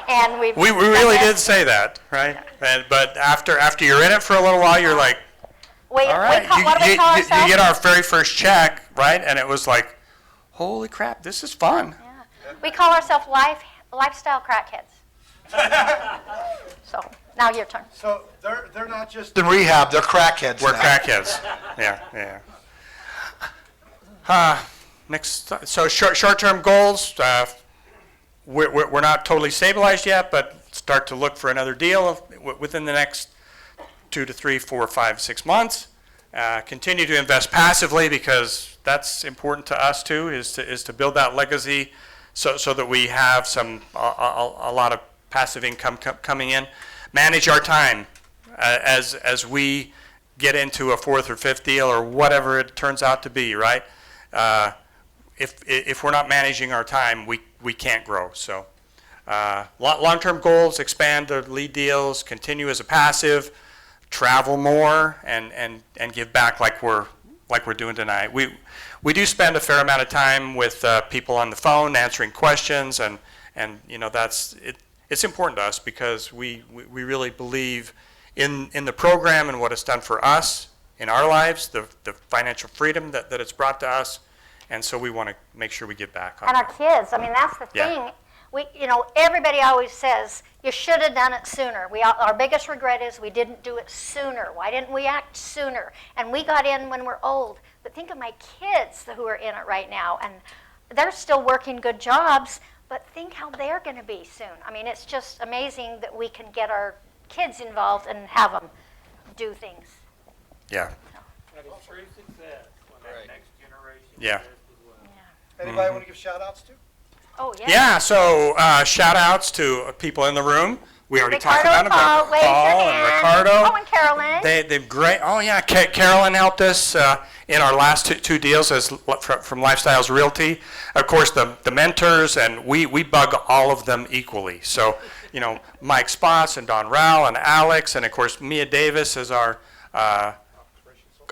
S3: and
S2: We really did say that, right? But after you're in it for a little while, you're like, all right.
S3: What do we call
S2: You
S3: ourselves?
S2: get our very first check, right? And it was like, holy crap, this is fun.
S3: Yeah. We call ourselves lifestyle crackheads. So now your turn.
S5: So they're not just in rehab, they're crackheads
S2: We're
S5: now.
S2: crackheads. Yeah. Next, so short-term goals. We're not totally stabilized yet, but start to look for another deal within the next 2 to 3, 4, 5, 6 months. Continue to invest passively because that's important to us too. Is to build that legacy, so that we have a lot of passive income coming in. Manage our time as we get into a fourth or fifth deal or whatever it turns out to be. Right. If we're not managing our time, we can't grow. So long-term goals: expand the lead deals, continue as a passive, travel more, and give back like we're doing tonight. We do spend a fair amount of time with people on the phone answering questions, and you know that's it. It's important to us because we really believe in the program and what it's done for us in our lives, the financial freedom that it's brought to us, and so we want to make sure we give back on
S3: And our
S2: that.
S3: kids, I mean, that's the
S2: Yeah.
S3: thing. Everybody always says, you should have done it sooner. Our biggest regret is we didn't do it sooner. Why didn't we act sooner? And we got in when we're old. But think of my kids who are in it right now, and they're still working good jobs, but think how they're going to be soon. I mean, it's just amazing that we can get our kids involved and have them do things.
S2: Yeah.
S4: That is true success when
S1: Right.
S4: that next generation
S2: Yeah.
S4: does as well.
S5: Anybody want to give shout outs to?
S3: Oh, yeah.
S2: Yeah, so shout outs to people in the room. We already talked
S3: Ricardo
S2: about
S3: and Paul, wave your
S2: Paul and
S3: hand.
S2: Ricardo.
S3: Oh, and Carolyn.
S2: They're great. Oh yeah, Carolyn helped us in our last two deals from Lifestyles Realty. Of course, the mentors, and we bug all of them equally. So, you know, Mike Spots and Don Rao and Alex, and of course Mia Davis is our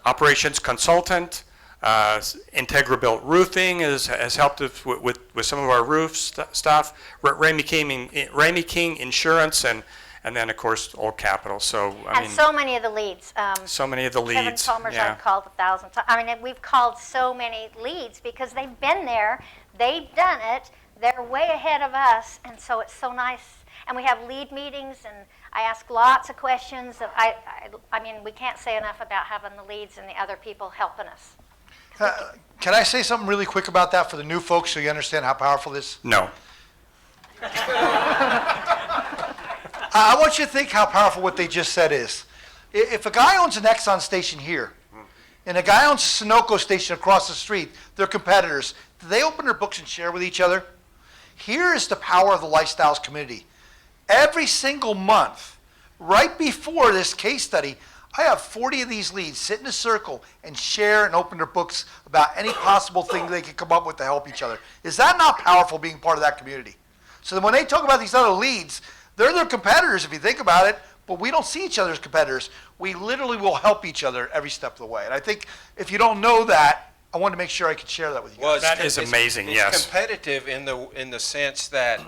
S2: operations consultant. Integra-Built Roofing has helped us with some of our roof stuff. Ramey King Insurance, and then of course Old Capital. So I mean,
S3: so many of the leads.
S2: so many of the
S3: Kevin
S2: leads.
S3: Palmer's
S2: Yeah.
S3: I've called 1,000 times. I mean, we've called so many leads because they've been there, they've done it, they're way ahead of us, and so it's so nice. And we have lead meetings, and I ask lots of questions. I mean, we can't say enough about having the leads and the other people helping us.
S5: Can I say something really quick about that for the new folks so you understand how powerful this is?
S2: No.
S5: I want you to think how powerful what they just said is. If a guy owns an Exxon station here, and a guy owns a Sunoco station across the street, they're competitors. Do they open their books and share with each other? Here is the power of the Lifestyles community. Every single month, right before this case study, I have 40 of these leads sit in a circle and share and open their books about any possible thing they can come up with to help each other. Is that not powerful, being part of that community? So that when they talk about these other leads, they're their competitors if you think about it, but we don't see each other as competitors. We literally will help each other every step of the way. And I think if you don't know that, I wanted to make sure I could share that with you.
S1: Well,
S2: That is amazing,
S1: it's
S2: yes.
S1: competitive in the sense that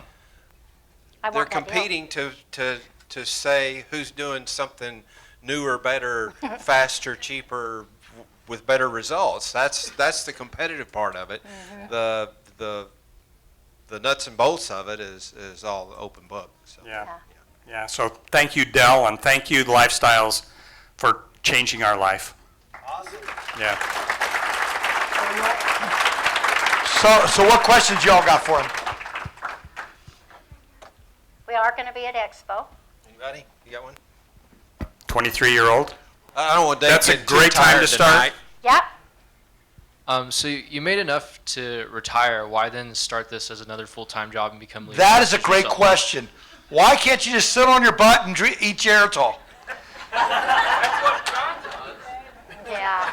S3: I
S1: they're
S3: want that deal.
S1: competing to say who's doing something newer, better, faster, cheaper, with better results. That's the competitive part of it. The nuts and bolts of it is all the open book. So.
S2: Yeah. So thank you, Dell, and thank you, Lifestyles, for changing our life.
S1: Awesome.
S2: Yeah.
S5: So what questions y'all got for him?
S3: We are going to be at Expo.
S1: Anybody? You got one?
S2: 23-year-old.
S1: I don't want Dave
S2: That's
S1: to
S2: a
S1: get too
S2: great time
S1: tired
S2: to start.
S1: tonight.
S3: Yep.
S6: So you made enough to retire. Why then start this as another full-time job and become lead?
S5: That is a great
S6: yourself?
S5: question. Why can't you just sit on your butt and eat Geritol?
S3: Yeah.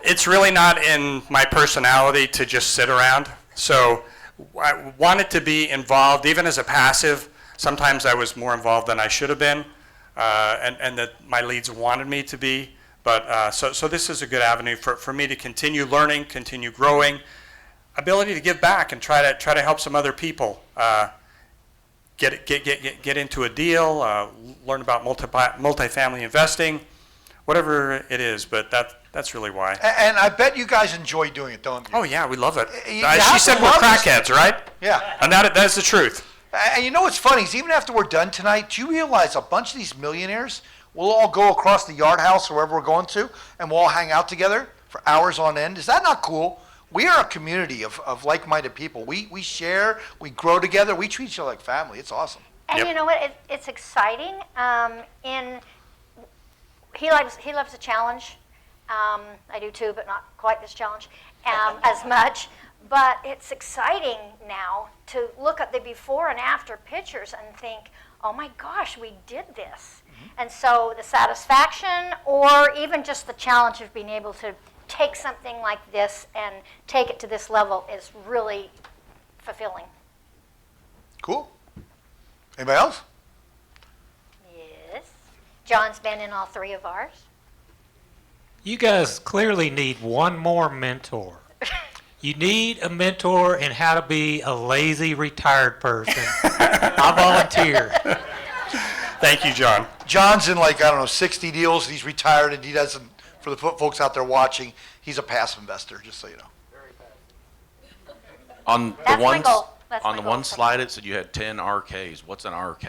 S2: It's really not in my personality to just sit around. So I wanted to be involved, even as a passive. Sometimes I was more involved than I should have been, and that my leads wanted me to be. But so this is a good avenue for me to continue learning, continue growing, ability to give back and try to help some other people get into a deal, learn about multifamily investing, whatever it is. But that's really why.
S5: And I bet you guys enjoy doing it, don't you?
S2: Oh yeah, we love it.
S5: You have
S2: She
S5: to
S2: said we're
S5: love this.
S2: crackheads, right?
S5: Yeah.
S2: And that's the truth.
S5: And you know what's funny is even after we're done tonight, do you realize a bunch of these millionaires will all go across the yard house or wherever we're going to, and we'll all hang out together for hours on end? Is that not cool? We are a community of like-minded people. We share, we grow together, we treat each other like family. It's awesome.
S3: And
S2: Yep.
S3: you know what? It's exciting. He loves a challenge. I do too, but not quite this challenge as much. But it's exciting now to look at the before and after pictures and think, oh my gosh, we did this. And so the satisfaction, or even just the challenge of being able to take something like this and take it to this level, is really fulfilling.
S5: Cool. Anybody else?
S3: Yes. John's been in all three of ours.
S4: You guys clearly need one more mentor. You need a mentor in how to be a lazy retired person. I volunteer.
S2: Thank you, John.
S5: John's in 60 deals. He's retired, and he doesn't, for the folks out there watching, he's a passive investor, just so you know.
S7: On
S3: That's
S7: the
S3: my
S7: one,
S3: goal. That's
S7: on
S3: my
S7: the
S3: goal
S7: one
S3: for
S7: slide, it said you had 10 RKs. What's an RK?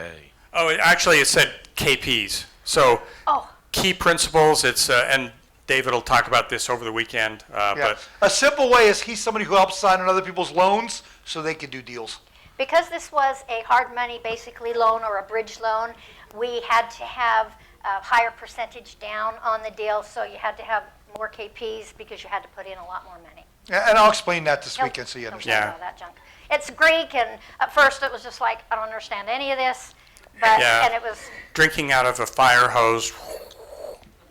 S2: Oh, actually, it said KPs. So
S3: Oh.
S2: key principles. It's and David will talk about this over the weekend.
S5: Yeah.
S2: But
S5: A simple way is he's somebody who helps sign on other people's loans so they can do deals.
S3: Because this was a hard money, basically, loan or a bridge loan, we had to have a higher percentage down on the deal, so you had to have more KPs because you had to put in a lot more money.
S5: And I'll explain that this
S3: Nope,
S5: weekend so you
S3: don't
S5: understand.
S3: say all that junk. It's Greek, and at first it was just like, I don't understand any of this, but
S2: Yeah.
S3: and it was,
S2: drinking out of a fire hose.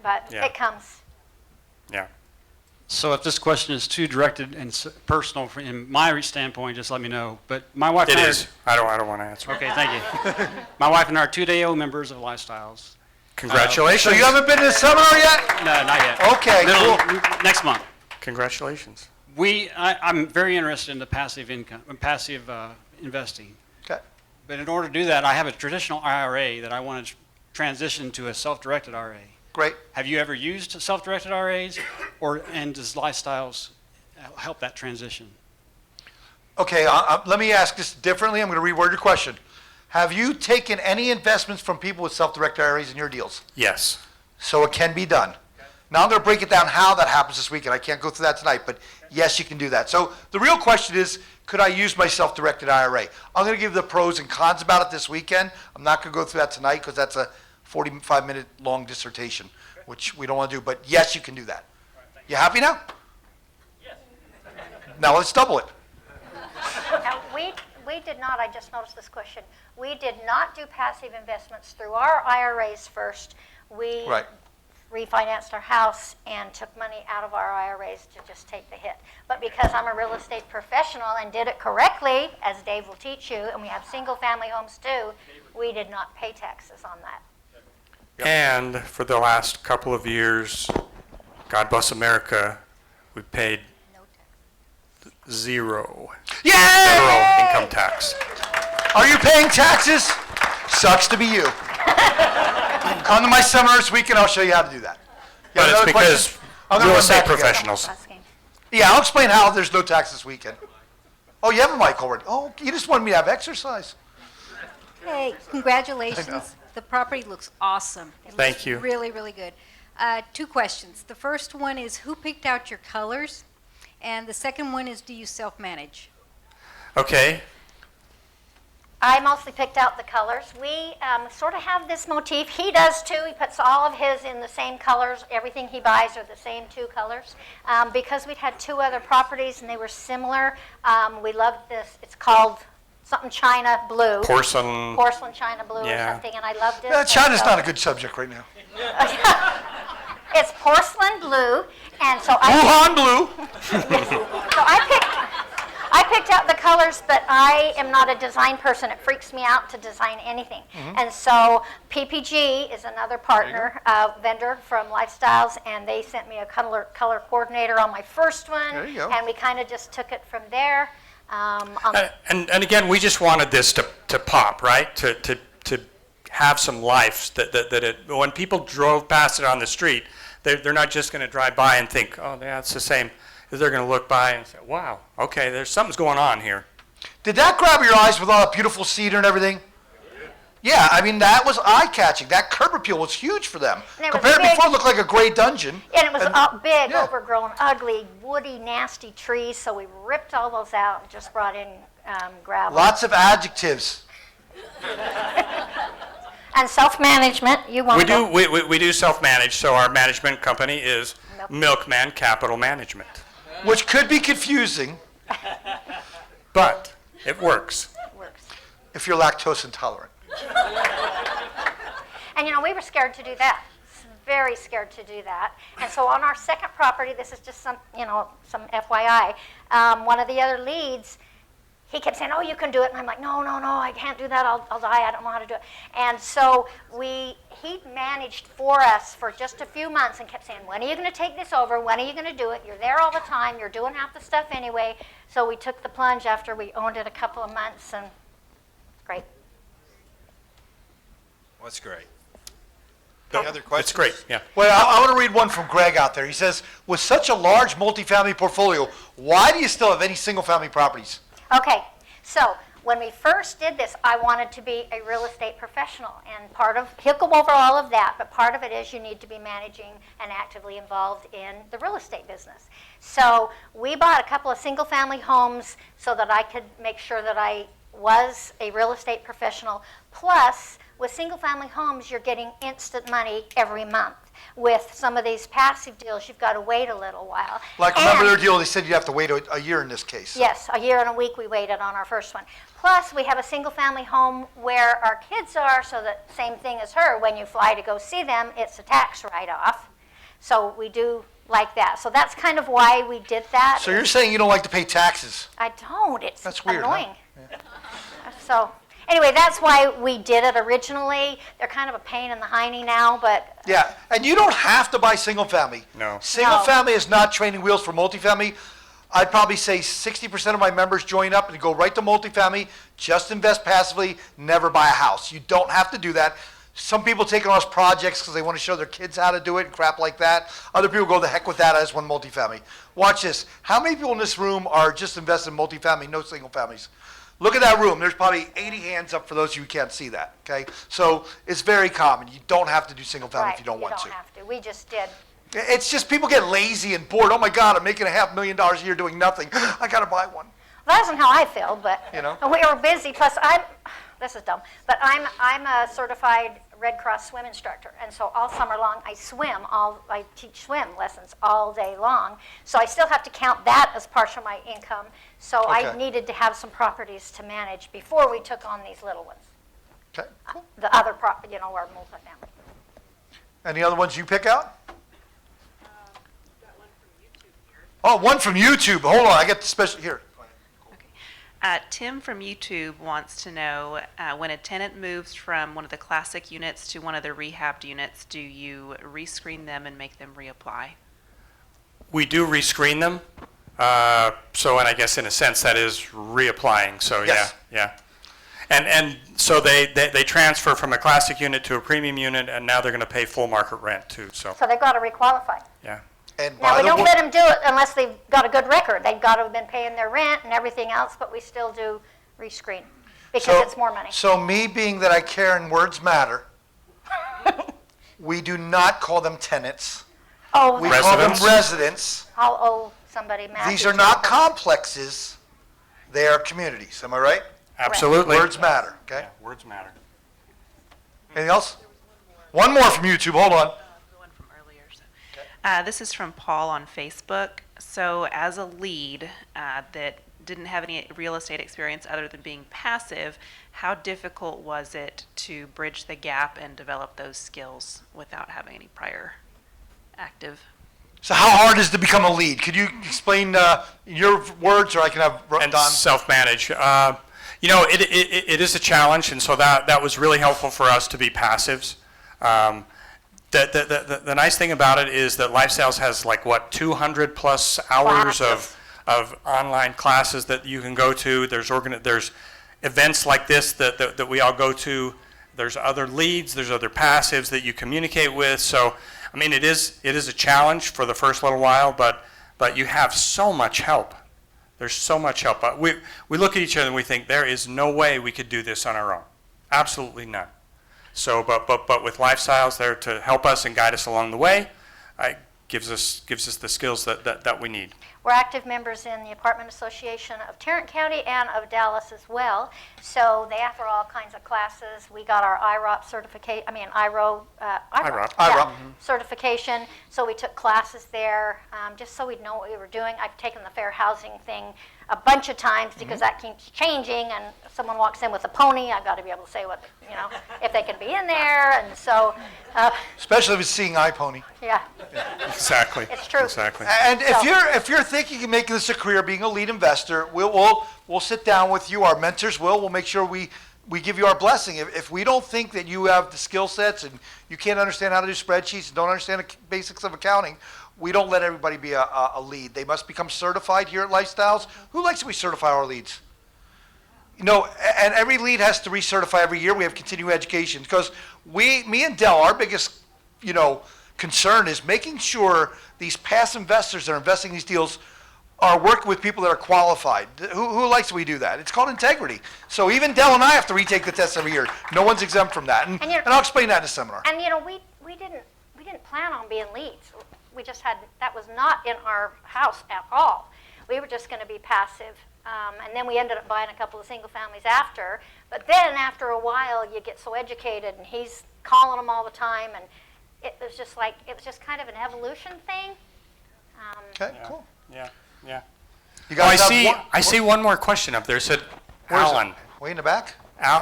S3: but
S2: Yeah.
S3: it comes.
S2: Yeah.
S8: So if this question is too directed and personal from my standpoint, just let me know. But my wife
S2: It
S8: and I
S2: is. I don't want to answer.
S8: Okay, thank you. My wife and I are 2-day-old members of Lifestyles.
S2: Congratulations.
S5: So you haven't been to the seminar yet?
S8: No, not yet.
S5: Okay,
S8: Next month.
S2: Congratulations.
S8: I'm very interested in the passive income, passive investing.
S5: Okay.
S8: But in order to do that, I have a traditional IRA that I want to transition to a self-directed IRA.
S5: Great.
S8: Have you ever used self-directed IRAs, and does Lifestyles help that transition?
S5: Okay, let me ask this differently. I'm going to reword your question. Have you taken any investments from people with self-directed IRAs in your deals?
S2: Yes.
S5: So it can be done. Now I'm going to break it down how that happens this weekend. I can't go through that tonight, but yes, you can do that. So the real question is, could I use my self-directed IRA? I'm going to give the pros and cons about it this weekend. I'm not going to go through that tonight because that's a 45-minute long dissertation, which we don't want to do. But yes, you can do that. You happy now? Yes. Now let's double it.
S3: Now, we did not, I just noticed this question, we did not do passive investments through our IRAs first. We
S5: Right.
S3: refinanced our house and took money out of our IRAs to just take the hit. But because I'm a real estate professional and did it correctly, as Dave will teach you, and we have single-family homes too, we did not pay taxes on that.
S2: And for the last couple of years, God bless America, we paid zero
S5: Yay!
S2: federal income tax.
S5: Are you paying taxes? Sucks to be you. Come to my seminar this weekend, I'll show you how to do that. You have
S2: But it's
S5: another
S2: because
S5: question? I'm gonna
S2: Real
S5: run
S2: estate
S5: back again.
S2: professionals.
S3: Last game.
S5: Yeah, I'll explain how there's no tax this weekend. Oh, you have a mic already. Oh, you just wanted me to have exercise.
S9: Hey, congratulations. The property looks awesome. It
S2: Thank
S9: looks
S2: you.
S9: really, really good. 2 questions. The first one is, who picked out your colors? And the second one is, do you self-manage?
S2: Okay.
S3: I mostly picked out the colors. We sort of have this motif. He does too. He puts all of his in the same colors. Everything he buys are the same 2 colors. Because we'd had 2 other properties and they were similar, we loved this. It's called something China blue.
S2: Porcelain.
S3: Porcelain China blue or
S2: Yeah.
S3: something, and I loved it.
S5: China's
S3: And so-
S5: not a good subject right now.
S3: It's porcelain blue, and so I
S5: Wuhan blue.
S3: So I picked out the colors, but I am not a design person. It freaks me out to design anything. And so PPG is another partner, vendor from Lifestyles, and they sent me a color coordinator on my first one.
S5: There you go.
S3: And we kind of just took it from there.
S2: And again, we just wanted this to pop, right? To have some life, when people drove past it on the street, they're not just going to drive by and think, oh, yeah, it's the same. They're going to look by and say, wow, okay, there's something's going on here.
S5: Did that grab your eyes with all that beautiful cedar and everything? Yeah, I mean, that was eye-catching. That curb appeal was huge for them.
S3: And it was
S5: Compared to
S3: big.
S5: before, it looked like a gray dungeon.
S3: And it was big,
S5: yeah.
S3: overgrown, ugly, woody, nasty trees, so we ripped all those out and just brought in gravel.
S5: Lots of adjectives.
S3: And self-management, you want
S2: We do self-manage, so our management company is Milkman Capital Management.
S5: Which could be confusing
S2: But it works.
S3: works.
S5: if you're lactose intolerant.
S3: And we were scared to do that. Very scared to do that. And so on our second property, this is just some FYI, one of the other leads, he kept saying, oh, you can do it. And I'm like, no, I can't do that. I'll die. I don't know how to do it. And so he managed for us for just a few months and kept saying, when are you going to take this over? When are you going to do it? You're there all the time. You're doing half the stuff anyway. So we took the plunge after we owned it a couple of months, and it's great.
S1: What's great? Any other questions?
S2: It's great, yeah.
S5: Well, I want to read one from Greg out there. He says, with such a large multifamily portfolio, why do you still have any single-family properties?
S3: Okay, so when we first did this, I wanted to be a real estate professional, and he'll go over all of that, but part of it is you need to be managing and actively involved in the real estate business. So we bought a couple of single-family homes so that I could make sure that I was a real estate professional. Plus, with single-family homes, you're getting instant money every month. With some of these passive deals, you've got to wait a little while.
S5: Like, remember
S3: And-
S5: their deal, they said you have to wait a year in this case.
S3: Yes, a year and a week we waited on our first one. Plus, we have a single-family home where our kids are, so that same thing as her. When you fly to go see them, it's a tax write-off. So we do like that. So that's kind of why we did that.
S5: So you're saying you don't like to pay taxes?
S3: I don't. It's
S5: That's weird, huh?
S3: annoying. So anyway, that's why we did it originally. They're kind of a pain in the hiney now, but
S5: Yeah, and you don't have to buy single-family.
S2: No.
S5: Single-family is not training wheels for multifamily. I'd probably say 60% of my members join up and go right to multifamily, just invest passively, never buy a house. You don't have to do that. Some people take on us projects because they want to show their kids how to do it and crap like that. Other people go, the heck with that, I just want multifamily. Watch this. How many people in this room are just invested in multifamily, no single families? Look at that room. There's probably 80 hands up for those of you who can't see that, okay? So it's very common. You don't have to do single family
S3: right,
S5: if you don't want to.
S3: have to. We just did.
S5: It's just people get lazy and bored. Oh my God, I'm making $500,000 a year doing nothing. I got to buy one.
S3: Well, that isn't how I feel, but
S5: You know?
S3: we were busy. Plus, this is dumb, but I'm a certified Red Cross swim instructor, and so all summer long I teach swim lessons all day long. So I still have to count that as part of my income. So I
S5: Okay.
S3: needed to have some properties to manage before we took on these little ones.
S5: Okay, cool.
S3: The other our multifamily.
S5: Any other ones you pick out? Oh, one from YouTube. Hold on, I got the special here.
S10: Tim from YouTube wants to know, when a tenant moves from one of the classic units to one of the rehabbed units, do you rescreen them and make them reapply?
S2: We do rescreen them, and I guess in a sense that is reapplying, so
S5: Yes.
S2: yeah. And so they transfer from a classic unit to a premium unit, and now they're going to pay full market rent too, so,
S3: So they've got to requalify.
S2: yeah.
S5: And
S3: Now,
S5: by
S3: we
S5: the
S3: don't
S5: way,
S3: let them do it unless they've got a good record. They've got to have been paying their rent and everything else, but we still do rescreen because it's more money.
S5: So me being that I care and words matter, we do not call them tenants.
S3: Oh,
S5: We call them
S2: Residents?
S5: residents.
S3: I'll owe somebody math.
S5: These are not complexes, they are communities, am I right?
S2: Absolutely.
S5: Words matter, okay?
S2: Yeah, words matter.
S5: Anything else? One more from YouTube, hold on.
S10: The one from earlier. This is from Paul on Facebook. So as a lead that didn't have any real estate experience other than being passive, how difficult was it to bridge the gap and develop those skills without having any prior active?
S5: So how hard is it to become a lead? Could you explain your words, or I can have
S2: And
S5: Don?
S2: self-manage. It is a challenge, and so that was really helpful for us to be passives. The nice thing about it is that Lifestyles has 200 plus hours
S3: Classes.
S2: of online classes that you can go to. There's events like this that we all go to. There's other leads, there's other passives that you communicate with. So, I mean, it is a challenge for the first little while, but you have so much help. There's so much help. We look at each other and we think there is no way we could do this on our own. Absolutely none. So, but with Lifestyles there to help us and guide us along the way, gives us the skills that we need.
S3: We're active members in the Apartment Association of Tarrant County and of Dallas as well. So they offer all kinds of classes. We got our IROP certification, IRO certification. So we took classes there just so we'd know what we were doing. I've taken the fair housing thing a bunch of times because that keeps changing, and if someone walks in with a pony, I've got to be able to say what, if they can be in there. And so,
S5: Especially if it's seeing iPony.
S3: yeah,
S2: Exactly.
S3: It's true.
S2: Exactly.
S5: And
S3: So-
S5: if you're thinking of making this a career, being a lead investor, we'll sit down with you. Our mentors we'll make sure we give you our blessing. If we don't think that you have the skill sets and you can't understand how to do spreadsheets and don't understand the basics of accounting, we don't let everybody be a lead. They must become certified here at Lifestyles. Who likes to be certified our leads? And every lead has to recertify every year. We have continuing education because me and Dell, our biggest, concern is making sure these past investors that are investing in these deals are working with people that are qualified. Who likes we do that? It's called integrity. So even Dell and I have to retake the test every year. No one's exempt from that. And I'll explain that in a seminar.
S3: And we didn't plan on being leads. We just that was not in our house at all. We were just going to be passive. And then we ended up buying a couple of single families after. But then after a while, you get so educated, and he's calling them all the time, and it was just kind of an evolution thing.
S5: Okay, cool.
S2: Yeah.
S5: You
S2: Oh,
S5: guys have
S2: I see one more question up there. It said,
S5: Where's it?
S2: Allan.
S5: Way in the back?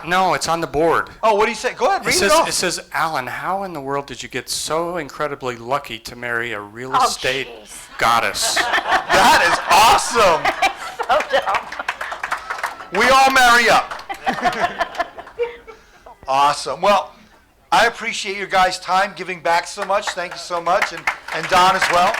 S2: No, it's on the board.
S5: Oh, what do you say? Go ahead, read it off.
S2: It says, Allan, how in the world did you get so incredibly lucky to marry a real
S3: Oh,
S2: estate
S3: jeez.
S2: goddess?
S5: That is awesome.
S3: So dumb.
S5: We all marry up. Awesome. Well, I appreciate your guys' time, giving back so much. Thank you so much. And Don as well.